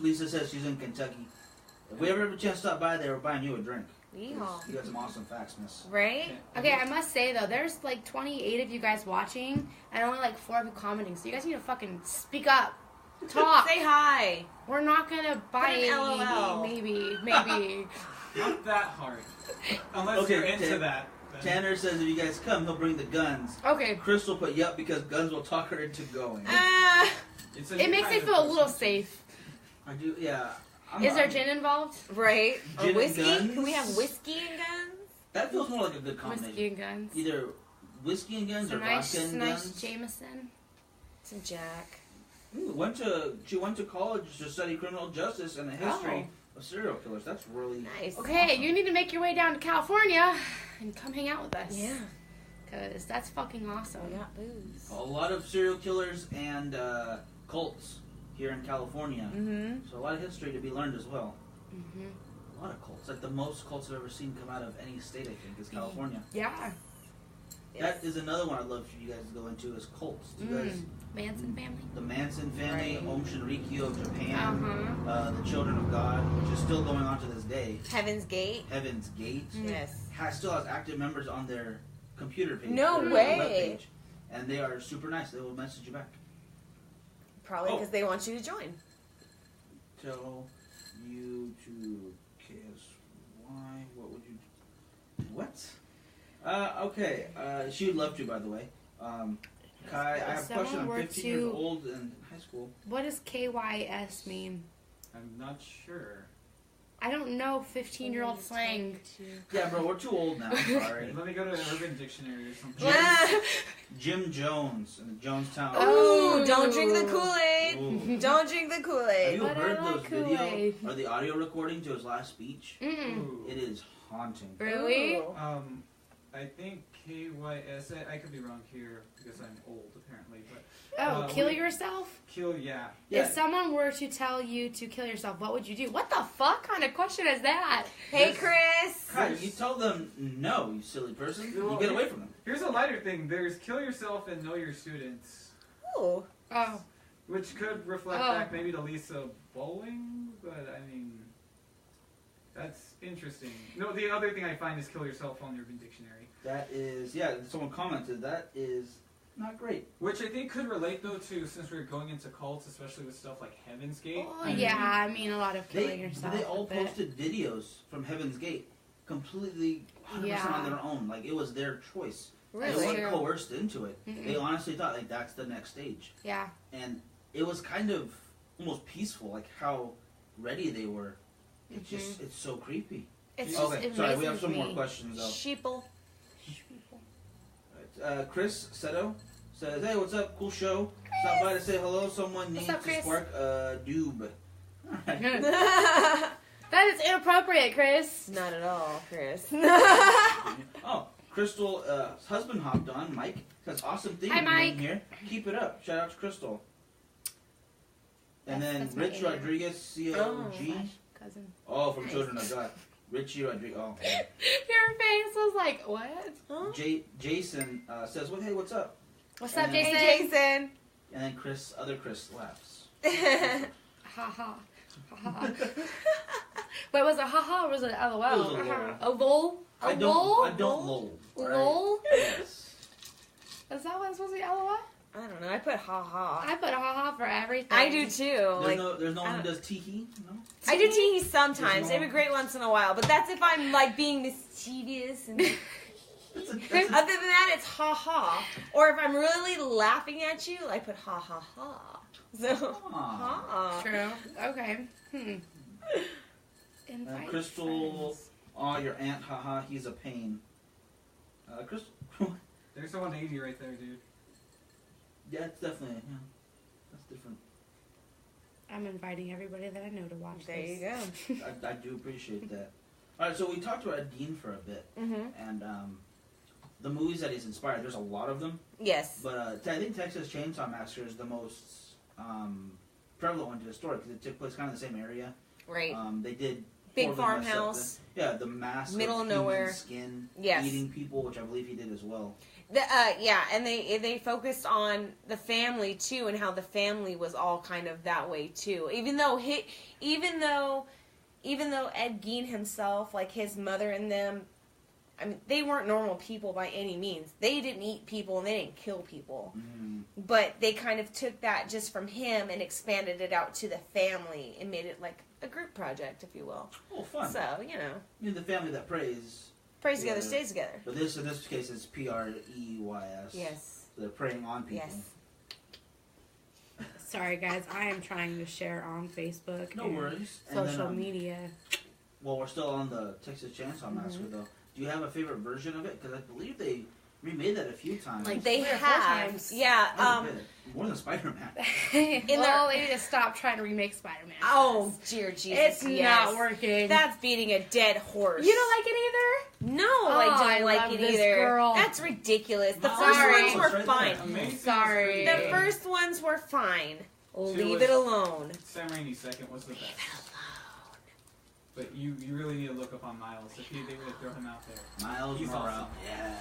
Lisa says she's in Kentucky. If we ever have a chance to stop by there, we're buying you a drink. Yeehaw. You got some awesome facts, miss. Right? okay, I must say though, there's like 28 of you guys watching, and only like 4 of you commenting. So you guys need to fucking speak up, talk. Say hi. We're not gonna buy Put an LOL. Maybe. Not that hard. Unless Okay, you're into Tan- that. then- Tanner says if you guys come, he'll bring the guns. Okay. Crystal put yup because guns will talk her into going. It's a It makes me kind of feel a little person. safe. I do, yeah. Is there gin involved? Right? Gin Or and whiskey? guns? Can we have whiskey and guns? That feels more like a good combination. Whiskey and guns. Either whiskey and guns or Some nice, vodka and nice guns. Jameson. Some Jack. She went to college to study criminal justice and the history of serial killers. That's really Nice. Okay, awesome. you need to make your way down to California and come hang out with us. Yeah. Because that's fucking awesome. We got booze. a lot of serial killers and cults here in California. Mm-hmm. So a lot of history to be learned as well. Mm-hmm. A lot of cults. Like the most cults I've ever seen come out of any state, I think, is California. Yeah. That is another one I'd love for you guys to go into is cults. Do you guys, Manson family. the Manson family, Right. Om Shinrikyo of Japan, Uh-huh. the Children of God, which is still going on to this day. Heaven's Gate. Heaven's Gate Yes. still has active members on their computer page. No their way. webpage. And they are super nice. They will message you back. Probably Oh. because they want you to join. Tell you to kiss. Why? What would you? What? Okay. She would love to, by the way. Kai, I have a question. Someone I'm were 15 years to- old and in high school. What does KYS mean? I'm not sure. I don't know 15-year-old slang. Yeah, bro, we're too old now. I'm sorry. Let me go to Urban Dictionary or something. Jim Jones in Jonestown. Ooh, Ooh. don't drink the Kool-Aid. Ooh. Don't drink the Have Kool-Aid. you But I heard like those video Kool-Aid. or the audio recording to his last speech? Mm. Ooh. It is haunting. Really? Ooh. I think KYS. I could be wrong here because I'm old apparently, but Oh, kill wait. yourself? yeah. Yeah. If someone were to tell you to kill yourself, what would you do? What the fuck kind of question is that? Hey, Chris. Kai, you tell them no, you silly person. You Well, get away from them. Here's a lighter thing. There's kill yourself and know your students, Ooh. Oh. which could reflect Oh. back maybe to Lisa Bowling, but I mean, that's interesting. No, the other thing I find is kill yourself on the Urban Dictionary. That is, someone commented, that is not great. Which I think could relate though to, since we're going into cults, especially with stuff like Heaven's Gate. Oh, yeah, I mean, a lot of killing They yourself. all but- posted videos from Heaven's Gate completely 100% on their own. Like, it was their choice. They Really? weren't True. coerced into it. Mm-mm. They honestly thought, like, that's the next stage. Yeah. And it was kind of almost peaceful, like how ready they were. It's just, it's so creepy. It's just Okay, sorry, we have amazes some more me. questions though. Sheeple. Chris Seto says, "Hey, what's up? Cool show. Stop by to say hello. Someone needs up, to Chris? spark a doob." Alright. That is inappropriate, Chris. Not at all, Chris. Oh, Crystal, husband hopped on. Mike says, "Awesome thing Hi, you're doing Mike. here. Keep it up." Shout out to Crystal. And That's then my Rich idiot. Rodriguez, COG. Cousin. Oh, from Children of God. Richie Rodriguez. Oh. Your face was like, what? Huh? Jason says, "Well, hey, what's up?" What's up, And Jason? Hey, Jason. And then other Chris laughs. Ha ha. Ha ha. Wait, was it ha ha or was it LOL? It was a lol. A lol? A I don't lol. alright? Lol? Yes. Is that what it's supposed to be LOL? I don't know. I put ha ha. I put a ha ha for everything. I do too. Like There's no one I who don't- does tee-hee? No? I do tee sometimes, There's every no- great once in a while. But that's if I'm like being mischievous. And That's other than that, it's ha ha. Or if I'm really laughing at you, I put ha ha ha. So Aw. ha. True. Okay. Invite Crystal, friends. oh, your aunt, haha, he's a pain. Crystal, There's a 180 right there, dude. yeah, it's definitely, that's different. I'm inviting everybody that I know to watch There this. you go. I do appreciate that. Alright, so we talked about Dean for a bit, and the movies that he's inspired, there's a lot of them, Yes. but I think Texas Chainsaw Massacre is the most prevalent one to the story, because it took place kind of in the same area. Right. They did Big horribly messed up farmhouse. thing. Yeah, the massive Middle of human nowhere. skin Yes. eating people, which I believe he did as well. Yeah, and they focused on the family too, and how the family was all kind of that way too. Even though Ed Gein himself, like his mother and them, I mean, they weren't normal people by any means. They didn't eat people and they didn't kill people. Mm. But they kind of took that just from him and expanded it out to the family and made it like a group project, if you will. Oh, fun. So, you know. I mean, the family that prays. Prays together, stays together. But in this case, it's Preys. Yes. So they're preying on people. Yes. Sorry, guys. I am trying to share on Facebook. No and worries. And Social then, media. Well, we're still on the Texas Chainsaw Massacre, though. Do you have a favorite version of it? Because I believe they remade that a few times. Like, They 3 or 4 have. times. Yeah. More than Spider-Man. Well, they need to stop trying to remake Spider-Man. Oh, dear Jesus. It's not working. That's beating a dead horse. You don't like it either? No, Oh, I don't like love it this either. girl. That's ridiculous. The Sorry. first ones were Right there. fine. Amazing. Sorry. was The pretty first ones were fine. Leave was- it alone. Sam Raimi's second was the best. But you really need to look up on Miles. If they would have thrown him out there. Miles He's Morales. awesome. Yeah.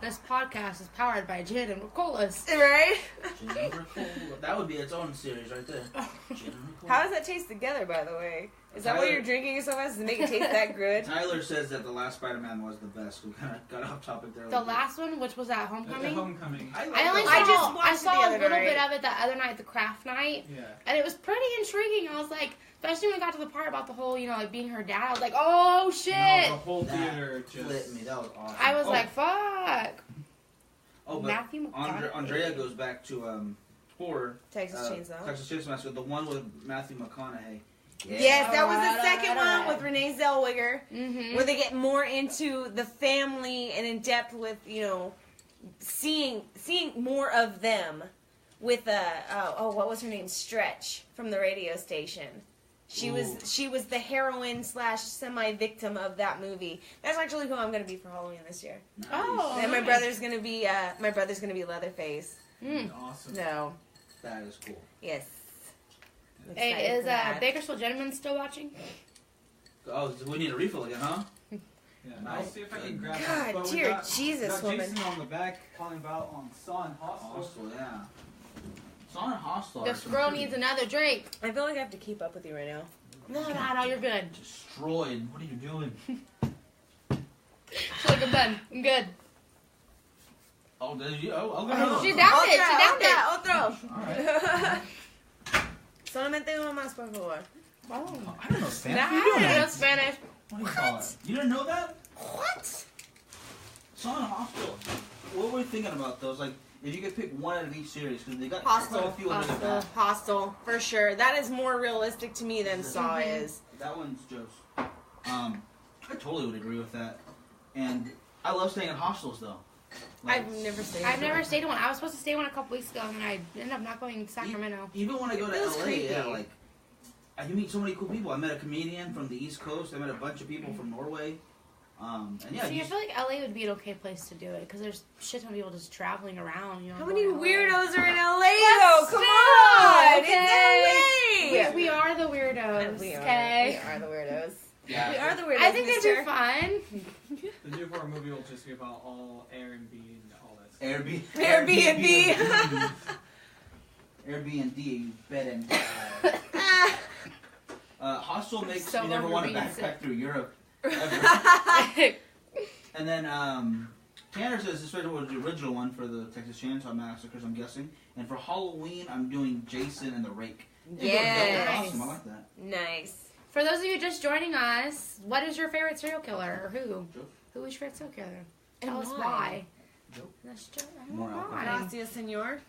This podcast is powered by Gin and Ricolas. Right? Jennifer Cole. That would be its own series right there. Jennifer Cole. How does that taste together, by the way? Is that why Tyler- you're drinking so fast to make it taste that good? Tyler says that the last Spider-Man was the best. We kind of got off topic there. a The little bit. last one, which was at At Homecoming. Homecoming. I, I only like saw, I just watched I it saw the a other little night. bit of it the other night, the craft night, Yeah. and it was pretty intriguing. I was like, especially when we got to the part about the whole, like being her dad. I was like, oh shit! No, the whole That theater flipped just. me. That was awesome. I was Oh, like, fuck. oh, but Matthew McConaughey. Andrea goes back to horror. Texas Chainsaw. Texas Chainsaw Massacre, the one with Matthew McConaughey. Yes, that was the Alright, second alright. one with Renee Zellweger, Mm-hmm. where they get more into the family and in depth with, seeing more of them with what was her name? Stretch from the radio station. She was the heroine / semi-victim of that movie. That's actually who I'm going to be for Halloween this year. Nice. Oh. And my nice. brother's going to be Leatherface. Awesome. No. That is cool. Yes. Hey, Excited is for that. Bakersfield Gentleman still watching? Oh, so we need a refill again, huh? Yeah, I'll see if I can grab God, that. But we dear got, Jesus, got woman. Jason on the back calling about on Saw and Hostel. Hostel, yeah. Saw and Hostel. This girl needs another drink. I feel like I have to keep up with you right now. No, you're good. Destroyed. What are you doing? She's like, I'm done. I'm good. Oh, did you? Oh, okay. She downed it. She downed it. Otro. Alright. Solamente uno más, por favor. Oh. I don't know Spanish. Nah, What are you I doing? don't know Spanish. What do you call it? You didn't know that? What? Saw and Hostel. What were we thinking about those? Like, if you could pick one out of each series, because they got quite a Hostel. few under the map. Hostel, for sure. That is more realistic to me than Saw is. That one's Joe's. I totally would agree with that. And I love staying in hostels, though. Like, I've never stayed. I've never stayed in one. I was supposed to stay in one a couple weeks ago, and I ended up not going to Sacramento. Even when I go to It was LA, creepy. yeah, like, you meet so many cool people. I met a comedian from the East Coast. I met a bunch of people from Norway. And yeah, See, I feel like LA would be an okay place to do it, because there's shit ton of people just traveling around, How many going to LA. weirdos are in LA, But though? Come on! okay. It's LA! We are the weirdos, We okay? are the weirdos. yeah. We are the weirdos, I think mister. they'd be fun. The new horror movie will just be about all Airbnb and all that stuff. Airbnb. Airbnb, bed and Hostel makes So me never want to overrated. backpack through Europe. Ever. And then Tanner says this was the original one for the Texas Chainsaw Massacres, I'm guessing. And for Halloween, I'm doing Jason and the Rake. Yes. Awesome, I like that. Nice. For those of you just joining us, what is your favorite serial killer, or who? Joe? Who is your favorite serial killer? And Tell us why? why. Joe? That's just More alcohol. Gracias, senor.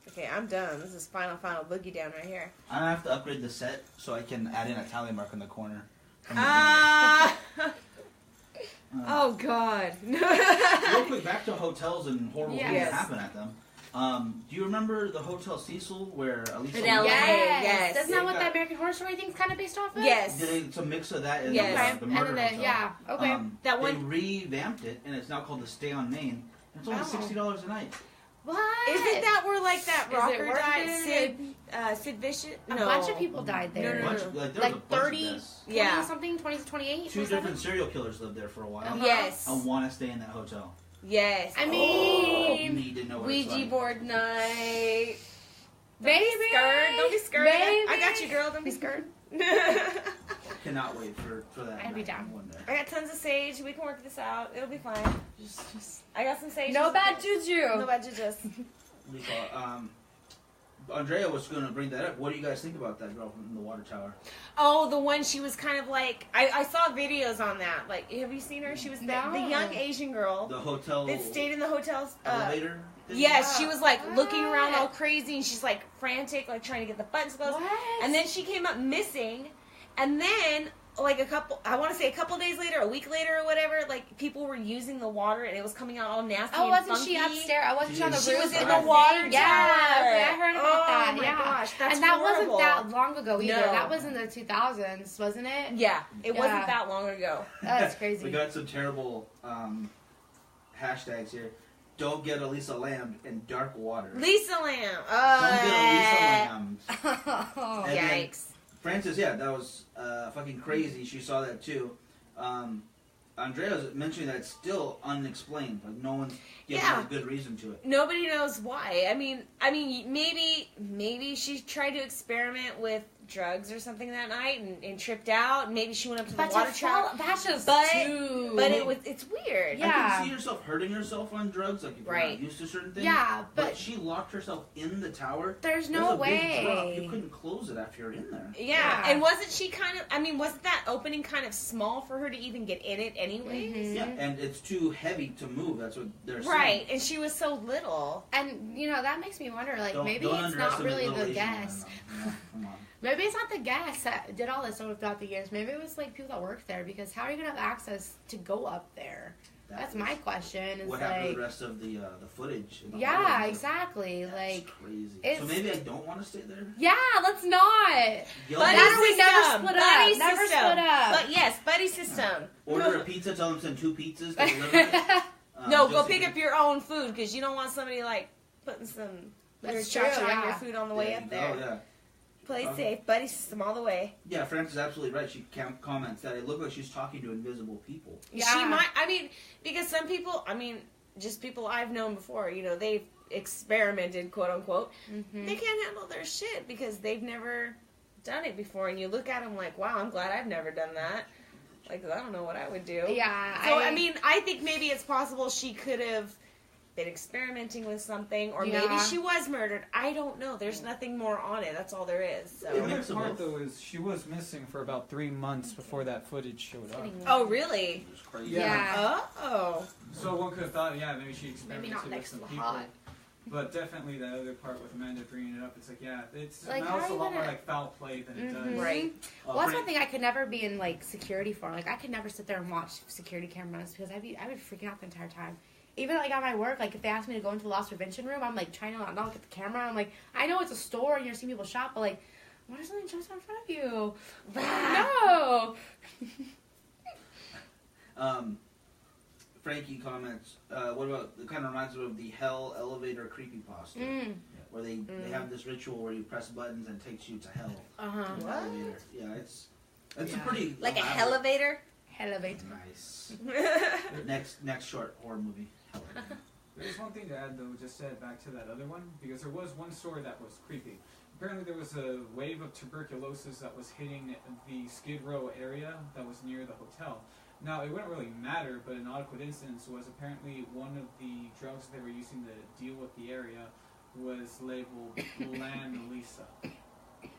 Okay, I'm done. This is final boogie down right here. I have to upgrade the set so I can add in a tally mark in the corner. Oh, God. Real quick, back to hotels and horrible things Yes. that happen at them. Do you remember the Hotel Cecil where Alicia? In LA. Yes. Isn't They that what got- the American Horror Story thing's kind of based off of? Yes. It's a mix of that and Yes. the Okay. murder And then hotel. yeah. Okay. That They one- revamped it and it's now called the Stay on Main. It's only Oh. $60 a night. What? Isn't that where, like that Is it rocker worth died, it? Sid Vicious. A No. bunch of people died there. No. Like, there was a Like bunch 30, of deaths. 20 Yeah. something, 20 to 28. 2 different serial killers lived there for a while. Yes. I want to stay in that hotel. Yes. I You mean, need to know what it's Ouija like. board night. baby. Don't be scared. Don't be scared. Baby. I got you, girl. Don't be scared. Cannot wait for that. I'd be night down. one day. I got tons of sage. We can work this out. It'll be fine. I got some sage. No bad juju. No bad juju. What do you call it? Andrea was going to bring that up. What do you guys think about that girl from the water tower? Oh, the one she was kind of like. I saw videos on that. Like, have you seen her? She was No. the young Asian girl The hotel that stayed in the hotel's. elevator? thing? Yes, she was like looking around What? all crazy, and she's like frantic, like trying to get the buttons closed. What? And then she came up missing, and then like I want to say a couple days later, a week later or whatever, like people were using the water and it was coming out all nasty. Oh, and wasn't funky. she upstairs? I wasn't she on the She roof? was in or the something? water Yeah, tower. okay, I heard about that. Oh my Yeah, gosh, that's and that horrible. wasn't that long ago either. No. That was in the 2000s, wasn't it? Yeah, it wasn't Yeah. that long ago. That's crazy. We got some terrible hashtags here. Don't get Elisa Lamb in dark water. Lisa Lamb. Don't get Elisa Lamb. Oh, And then Yikes. Francis, yeah, that was fucking crazy. She saw that too. Andrea's mentioning that it's still unexplained. Like no one's giving Yeah. a good reason to it. Nobody knows why. I mean, maybe she tried to experiment with drugs or something that night and tripped out. And maybe she went up to the But water to tower. fall, that's just But- too. But it's weird. Yeah. I can see yourself hurting yourself on drugs, like if you're Right. not used to certain things. Yeah, But but she locked herself in the tower. there's There's no a big drop. way. You couldn't close it after you're in there. Yeah. Yeah. And wasn't she kind of? I mean, wasn't that opening kind of small for her to even get in it anyway? Mhm. Yeah, and it's too heavy to move. That's what they're saying. Right. And she was so little. And you know that makes me wonder. Like Don't maybe it's not underestimate really little the Asian women, guests. though. You know, come on. Maybe it's not the guests that did all this stuff throughout the years. Maybe it was like people that worked there. Because how are you gonna have access to go up there? That's That my is- question. Is What happened to like, the rest of the footage? In the yeah, audience? exactly. That's Like, crazy. So it's- maybe I don't want to stay there. yeah, let's not. Yell Buddy That or we never system. split up. Buddy Never system. split up. But yes, buddy system. Order a pizza. Tell them to send 2 pizzas. To deliver it. No, Just go in pick case. up your own food because you don't want somebody like putting some weird That's cha-cha true, on your yeah. food on the way There up you there. go, yeah. Play Um, safe, buddy system all the way. Yeah, Frances is absolutely right. She comments that it looked like she's talking to invisible people. Yeah. She might. I mean, because some people. I mean, just people I've known before. You know, they've experimented, quote unquote. Mhm. They can't handle their shit because they've never done it before, and you look at them like, wow, I'm glad I've never done that. Like, 'cause I don't know what I would do. Yeah. So I mean, I think maybe it's possible she could have been experimenting with something, or maybe Yeah. she was murdered. I don't know. There's nothing more on it. That's all there is. The It So. makes other them part both. though is she was missing for about 3 months before that footage showed up. Oh, really? It's crazy. Yeah. Oh. So one could have thought, yeah, maybe she experimented Maybe not with next some to the people. hot. But definitely that other part with Amanda bringing it up, it's like, yeah, it Like, how smells are a you lot more gonna- like foul play than it Mhm. does. Right. Well, that's one thing I could never be in like security for. Like I could never sit there and watch security cameras because I would freak out the entire time. Even like at my work, like if they ask me to go into the loss prevention room, I'm like trying to not look at the camera. I'm like, I know it's a store and you're seeing people shop, but like, what if something jumps out in front of you? No. Frankie comments, what about, it kind of reminds me of the Hell Elevator creepypasta, Mm. where they have this ritual where you press buttons and it takes you to hell. Uh-huh. in the elevator. Yeah, it's a Yeah. pretty Like a elaborate- elevator. Elevator. Nice. Next short horror movie. Elevator. There's one thing to add though, just said back to that other one, because there was one story that was creepy. Apparently there was a wave of tuberculosis that was hitting the Skid Row area that was near the hotel. Now, it wouldn't really matter, but an odd coincidence was apparently one of the drugs they were using to deal with the area was labeled Lan Lisa.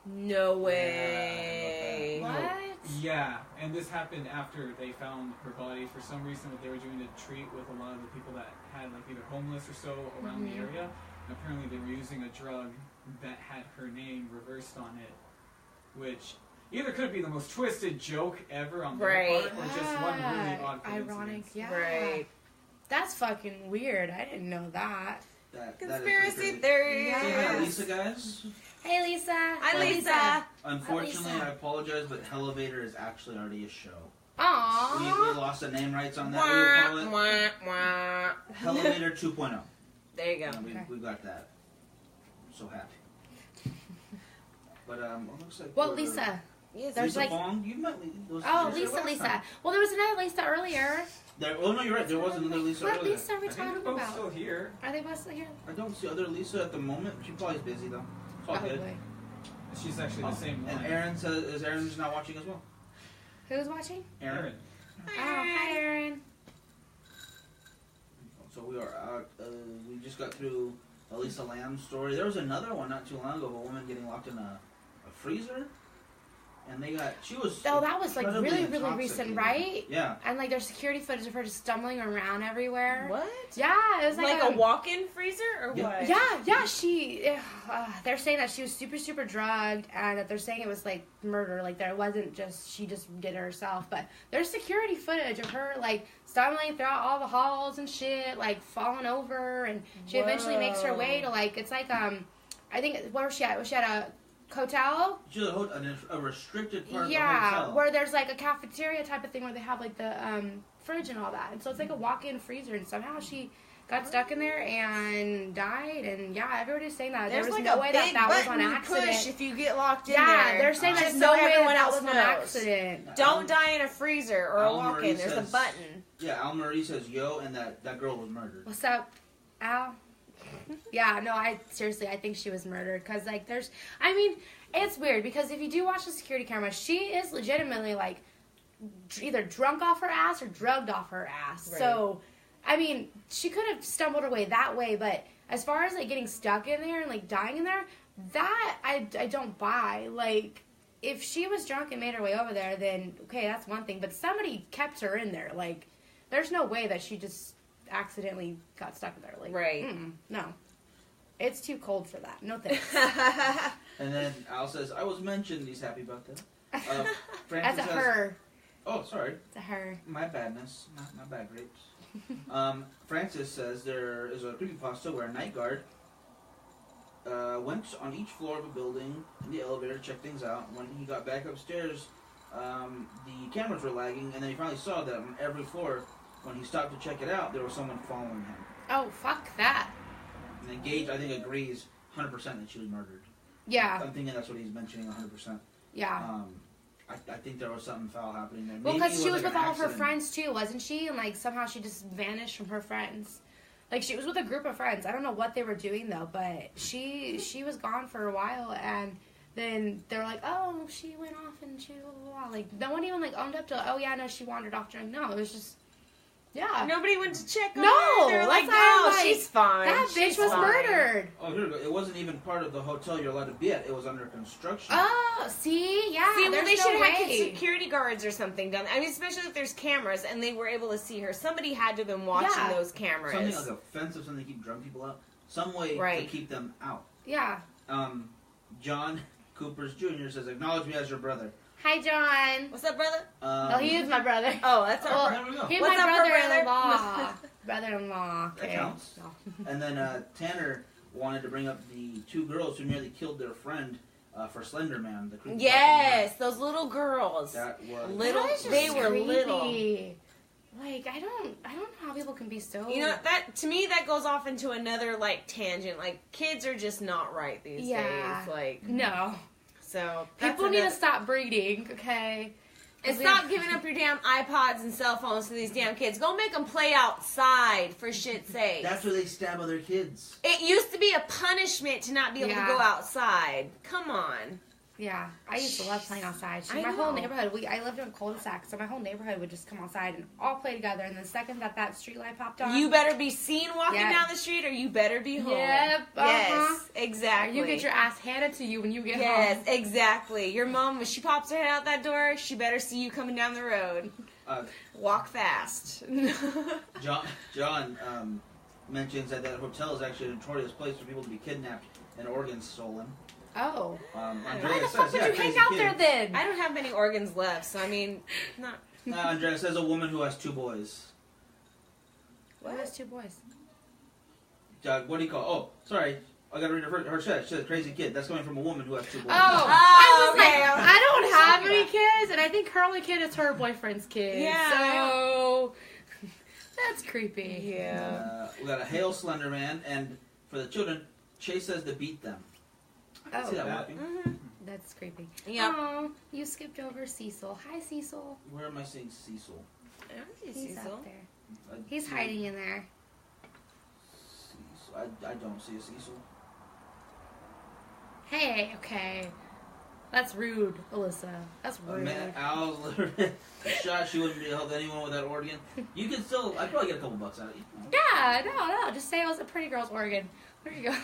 No way. What? Yeah, and this happened after they found her body. For some reason, what they were doing to treat with a lot of the people that had like either homeless or so around the area. And apparently, they were using a drug that had her name reversed on it, which either could be the most twisted joke ever on their Right. part, or just one really odd coincidence. Ironic, yeah. Right. That's fucking weird. I didn't know that. That is pretty Conspiracy crazy. theory. Yeah. Say hi to Lisa, guys. Hey, Lisa. Hi, Lisa. Unfortunately, Lisa. I apologize, but Elevator is actually already a show. We Aww. lost the name rights on that. We will call Wah, it wah, wah. Elevator 2.0. There you go. We got that. so happy. But it looks like. Well, Lisa. Yes, There's Lisa like. Fong, you met those Oh, Lisa last Lisa. time. Well, there was another Lisa earlier. Oh no, you're right. There was another Lisa What earlier. Lisa are we I think they're talking both about? still here. Are they both still here? I don't see other Lisa at the moment. She probably is busy though. It's all good. Probably. She's actually the same one. And Aaron says, is Aaron just not watching as well? Who's watching? Aaron. Oh, hi, Aaron. So we are out. We just got through a Lisa Lamb story. There was another one not too long ago of a woman getting locked in a freezer. And she was. Oh, that was like incredibly really, really recent, intoxicated. right? Yeah. And like there's security footage of her just stumbling around everywhere. What? Yeah, it was Like a walk-in freezer or Yeah. what? Yeah, they're saying that she was super, super drugged, and that they're saying it was like murder, like there wasn't just, she just did it herself, but there's security footage of her like stumbling throughout all the halls and shit, like falling over, and she eventually makes her way to like, it's like, I think, where was she at? Was she at a hotel? She was a restricted part of the Yeah, hotel. where there's like a cafeteria type of thing where they have like the fridge and all that, and so it's like a walk-in freezer, and somehow she got stuck in there and died, and yeah, everybody's saying that There's there was like no a way big that was button an you accident. push if you get locked in Yeah, there. they're saying Just there's so no way everyone that else was an knows. accident. Don't die in a freezer or a Al walk-in. Marie There's a says- button. Yeah, Al Marie says yo, and that girl was murdered. What's up, Al? Yeah, no, I think she was murdered, because like it's weird, because if you do watch the security camera, she is legitimately like either drunk off her ass or drugged off her ass. Right. So, I mean, she could have stumbled her way that way, but as far as like getting stuck in there and like dying in there, that I don't buy. Like, if she was drunk and made her way over there, then okay, that's one thing, but somebody kept her in there. Like, there's no way that she just accidentally got stuck in there. Like, Right. no. It's too cold for that. No thanks. And then Al says, I was mentioned. He's happy about that. That's Francis a says, her. Oh, sorry. It's a her. My badness. Not bad grapes. Francis says there is a creepypasta where a night guard went on each floor of a building in the elevator to check things out. When he got back upstairs, the cameras were lagging, and then he finally saw that on every floor, when he stopped to check it out, there was someone following him. Oh, fuck that. And then Gage, I think, agrees 100% that she was murdered. Yeah. I'm thinking that's what he's mentioning 100%. Yeah. I think there was something foul happening there. Well, Maybe because it she was like with an all of her accident. friends, too, wasn't she? And, like, somehow she just vanished from her friends. Like, she was with a group of friends. I don't know what they were doing, though, but she was gone for a while, and then they were like, oh, she went off and she blah, blah, blah. Like, no one even, like, owned up to, oh, yeah, no, she wandered off during. No, it was just, yeah. Nobody went to check on No, her. They're that's like, why I'm no, like, she's fine. That bitch She's was fine. murdered. Oh, here we go. It wasn't even part of the hotel you're allowed to be at. It was under construction. Oh, see? Yeah, See, well, there's they no should have had way. security guards or something done. I mean, especially if there's cameras and they were able to see her. Somebody had to have been watching Yeah. those cameras. Something like a fence of something to keep drunk people out. Some way to Right. keep them out. Yeah. John Coopers Jr. says, acknowledge me as your brother. Hi, John. What's up, brother? Oh, he is my brother. Oh, that's Well, our There we go. He's What's my up, brother? brother-in-law. Brother-in-law. That Okay. counts. No. And then Tanner wanted to bring up the two girls who nearly killed their friend for Slender Man. The creepy Yes, those little girls. That was... Little- That is just they were creepy. little. Like, I don't know how people can be so. You know, that to me that goes off into another like tangent. Like kids are just not right these Yeah. days. Like No. so that's People need to another- stop breeding, okay? And stop giving up your damn iPods and cell phones to these damn kids. Go make them play outside, for shit's sake. That's where they stab other kids. It used to be a punishment to not be able Yeah. to go outside. Come on. Yeah, I used to love playing outside. I My whole know. neighborhood, I lived in a cul-de-sac, so my whole neighborhood would just come outside and all play together. And the second that street light popped on, You better be seen walking Yeah. down the street or you better be home. Yep, Yes, uh-huh. exactly. you get your ass handed to you when you get Yes, home. exactly. Your mom, when she pops her head out that door, she better see you coming down the road. Walk fast. John mentions that hotel is actually a notorious place for people to be kidnapped and organs stolen. Oh. Andrea Why the says, fuck would yeah, you hang crazy out kid. there then? I don't have many organs left, so I mean, not. Andrea says a woman who has two boys. What has two boys? What do you call? Oh, sorry. I gotta read her chat. She said crazy kid. That's coming from a woman who has two boys. Oh, I was okay. like, I don't have any kids, and I think her only kid is her boyfriend's kid. Yeah. So that's creepy. Yeah. We got a Hail Slender Man, and for the children, Chase says to beat them. I can see that working. Mm-hmm. That's creepy. Yeah. Oh, you skipped over Cecil. Hi, Cecil. Where am I seeing Cecil? I don't see He's Cecil. up there. I He's see hiding in there. Cecil. I don't see a Cecil. Hey, okay. That's rude, Alyssa. That's rude. Al's literally shot. She wouldn't be able to help anyone with that organ. You can still. I'd probably get a couple bucks out of it. Yeah, no. Just say it was a pretty girl's organ. There you go.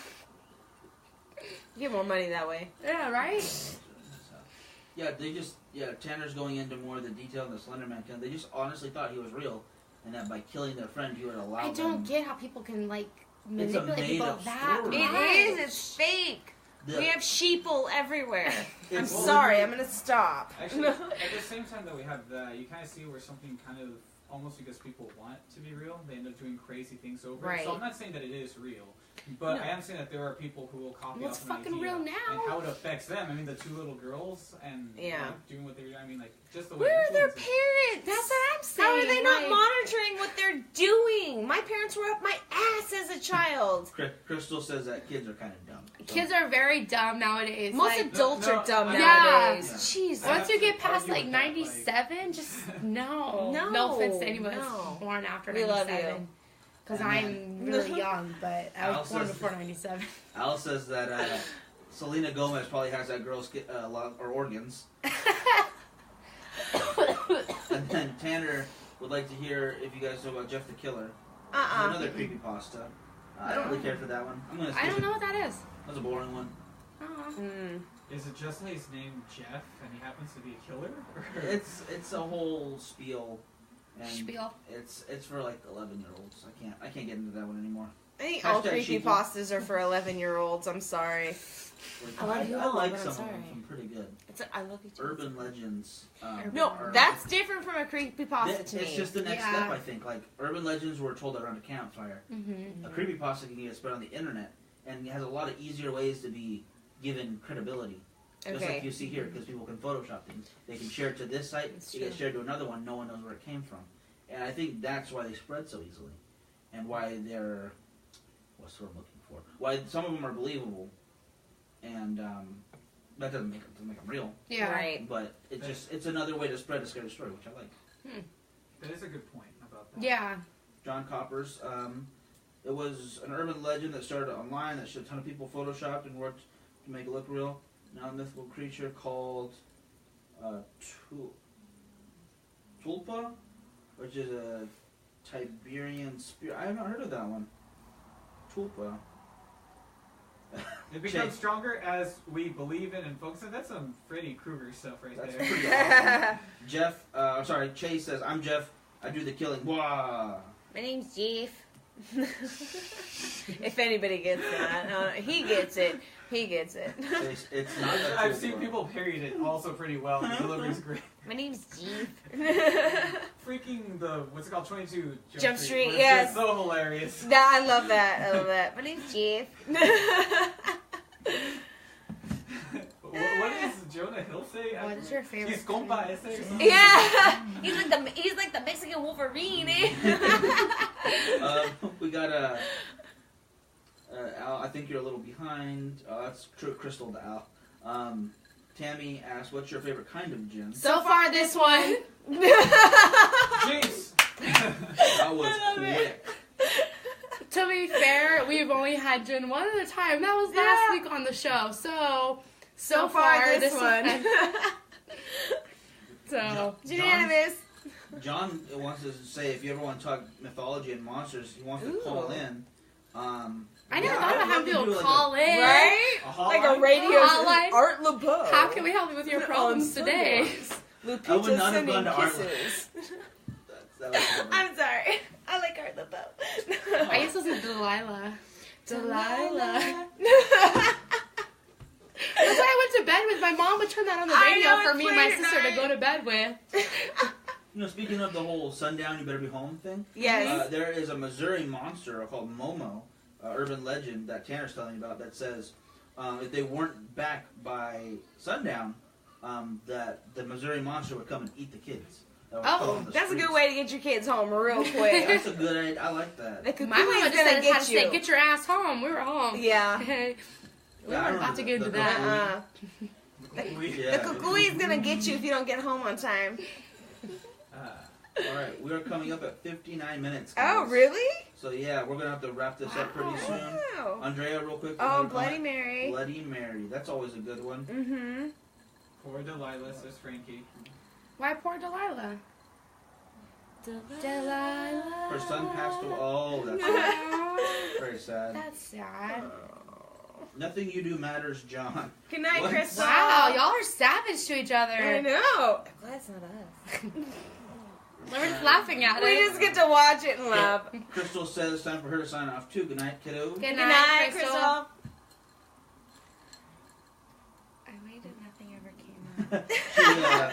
You get more money that way. Yeah, right? Yeah, Tanner's going into more of the detail in the Slenderman thing. They just honestly thought he was real, and that by killing their friend, he would allow I don't get how people can, like, It's a manipulate people made-up that story. much. It is. It's fake. We have sheeple everywhere. I'm It's- sorry. I'm gonna stop. Actually, at the same time that we have that, you kind of see where something kind of, almost because people want it to be real, they end up doing crazy things over it. So Right. I'm not saying that it is real, but No. I am saying that there are people who will copy Well, off it's an fucking idea real now. and how it affects them. I mean, the two little girls and Yeah. like, doing what they're doing. I mean, like, just the way Where are their influences- parents? That's what I'm saying. How are they not like- monitoring what they're doing? My parents were up my ass as a child. Crystal says that kids are kind of dumb. So- Kids are very dumb nowadays. Most like, adults No, are dumb yeah. nowadays. Yeah. Jesus. I once have you to get past argue like with that, 97, just no. No, No offense to anyone no. that's born after We love 97. Because And I'm really young, but I was Al born says- before 97. Al says that Selena Gomez probably has that girl's organs. And then Tanner would like to hear if you guys know about Jeff the Killer. Another creepypasta. I don't really care for that one. I'm gonna. I don't know what that is. That's a boring one. Is it just that he's named Jeff and he happens to be a killer? It's a whole spiel, and Spiel. it's for like 11-year-olds. I can't get into that one anymore. I think all Hashtag sheeple. creepypastas are for 11-year-olds. I'm sorry. Like, I love you I all, like but I'm some of them. sorry. Some pretty good. I love you too. Urban legends. No, are- that's different from a creepypasta to me. It's just the next Yeah. step, I think. Like urban legends were told around a campfire. Mm-hmm. A creepypasta can get spread on the internet, and it has a lot of easier ways to be given credibility. Just like you see here, because people can Photoshop things. They can share it to this site, It's it gets true. shared to another one, no one knows where it came from. And I think that's why they spread so easily. And why they're, what's the word I'm looking for? Why some of them are believable, and that doesn't make them real. Yeah. Right. But it's another way to spread a scary story, which I like. That is a good point about that. Yeah. John Copper's. It was an urban legend that started online that showed a ton of people photoshopped and worked to make it look real. Now a mythical creature called Tulpa, which is a Tiberian spirit. I haven't heard of that one. Tulpa. It becomes Chase. stronger as we believe in and focus on. That's some Freddy Krueger stuff right That's there. pretty awesome. Jeff, I'm sorry, Chase says, I'm Jeff, I do the killing. Wah! My name's Jeff. If anybody gets that, he gets it. He gets it. Chase, it's not a I've Tulpa. seen people parried it also pretty well. The delivery's great. My name's Jeff. Freaking what's it called, 22 Jump Street, was yes. just so hilarious. I love that. I love that. My name's Jeff. What does Jonah Hill say? What is your favorite? He's compa ese or something? Yeah, he's like the Mexican Wolverine. We got Al, I think you're a little behind. That's true, Crystal to Al. Tammy asked, what's your favorite kind of gin? So far, this one. Jinx! That was quick. To be fair, we've only had gin one at a time. That was last week on the show. So far this one. So Unanimous. John wants to say, if you ever want to talk mythology and monsters, he wants to call in. I never thought about having people do like call in. Right? Like a hotline? radio Hotline? Art LeBeau. How can we help you with your problems today? Lupita I would not have sending gone to Art kisses. that was I'm sorry. I like Art LeBeau. I used to listen to Delilah. Delilah. That's why I went to bed with. My mom would turn that on the I radio know, for it's me and my late at sister to night. go to bed with. You know, speaking of the whole sundown, you better be home thing. Yes. There is a Missouri monster called Momo, urban legend that Tanner's telling me about that says if they weren't back by sundown, that the Missouri monster would come and eat the kids. Oh, That's a good way to get your kids home real quick. That's a good idea. I like that. The My mama cuckoo is just gonna said how to get say, you. "Get your ass home." We were home. Yeah. we Yeah, I weren't about to get into remember that. Yeah. The cuckoo is gonna get you if you don't get home on time. All right, we are coming up at 59 minutes. Oh, guys. really? So yeah, we're gonna have to wrap this up pretty soon. Wow. Andrea, real quick. Oh, another Bloody comment? Mary. Bloody Mary. That's always a good one. Mm-hmm. Poor Delilah, says Frankie. Why poor Delilah? Delilah. Her son passed away. Oh, that's Aw, very sad. that's sad. Nothing you do matters, John. Good night, What? Crystal. Wow, y'all are savage to each other. I know. I'm glad it's not us. We're just laughing at We it. just get to watch it and laugh. Crystal says it's time for her to sign off too. Good night, kiddo. Good Good night, night, Crystal. Crystal. I waited, nothing ever came out.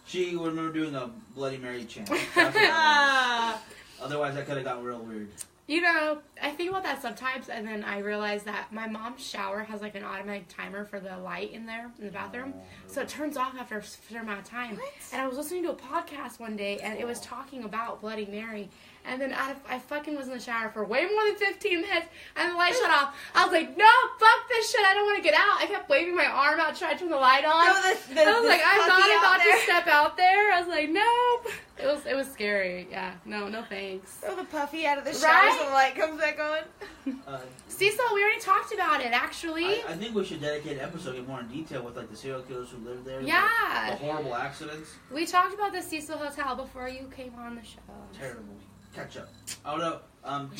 She would remember doing a Bloody Mary chant. That's what it was. Ah. Otherwise, that could have got real weird. You know, I think about that sometimes, and then I realize that my mom's shower has like an automatic timer for the light in there in the bathroom, so it turns off after a certain amount of time. What? And I was listening to a podcast one day, and it was talking about Bloody Mary, and then I fucking was in the shower for way more than 15 minutes, and the light shut off. I was like, no, fuck this shit, I don't want to get out. I kept waving my arm out, trying to turn the light on. No, I was like, I'm not about to step out there. I was like, nope. It was scary. Yeah, no thanks. Throw the puffy out of the shower Right? so the light comes back on. Cecil, we already talked about it, actually. I think we should dedicate an episode, get more in detail with like the serial killers who lived there. Yeah. The horrible accidents. We talked about the Cecil Hotel before you came on the show. Terrible. Catch up. Oh no.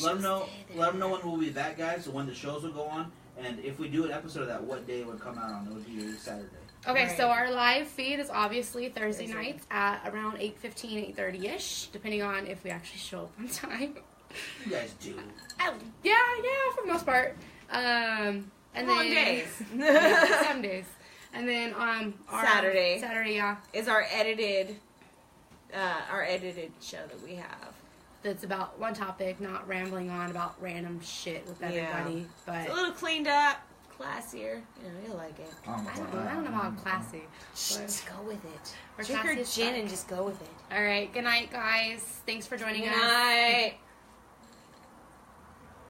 Let them know. Let them know when we'll be back, guys. So when the shows will go on, and if we do an episode of that, what day it would come out on? It would be Saturday. Okay, Right. So our live feed is obviously Thursday Thursday. nights at around 8:15, 8:30ish, depending on if we actually show up on time. You guys do. Yeah, for the most part. And Long then days. some days, and then our Saturday. yeah, Is our edited show that we have. that's about one topic, not rambling on about random shit with everybody. But It's a little cleaned up, classier. You know, you'll like it. I don't know about classy. Just go with it. We're Drink your classy as gin fuck. and just go with it. All right, good night, guys. Thanks for joining Good us. night.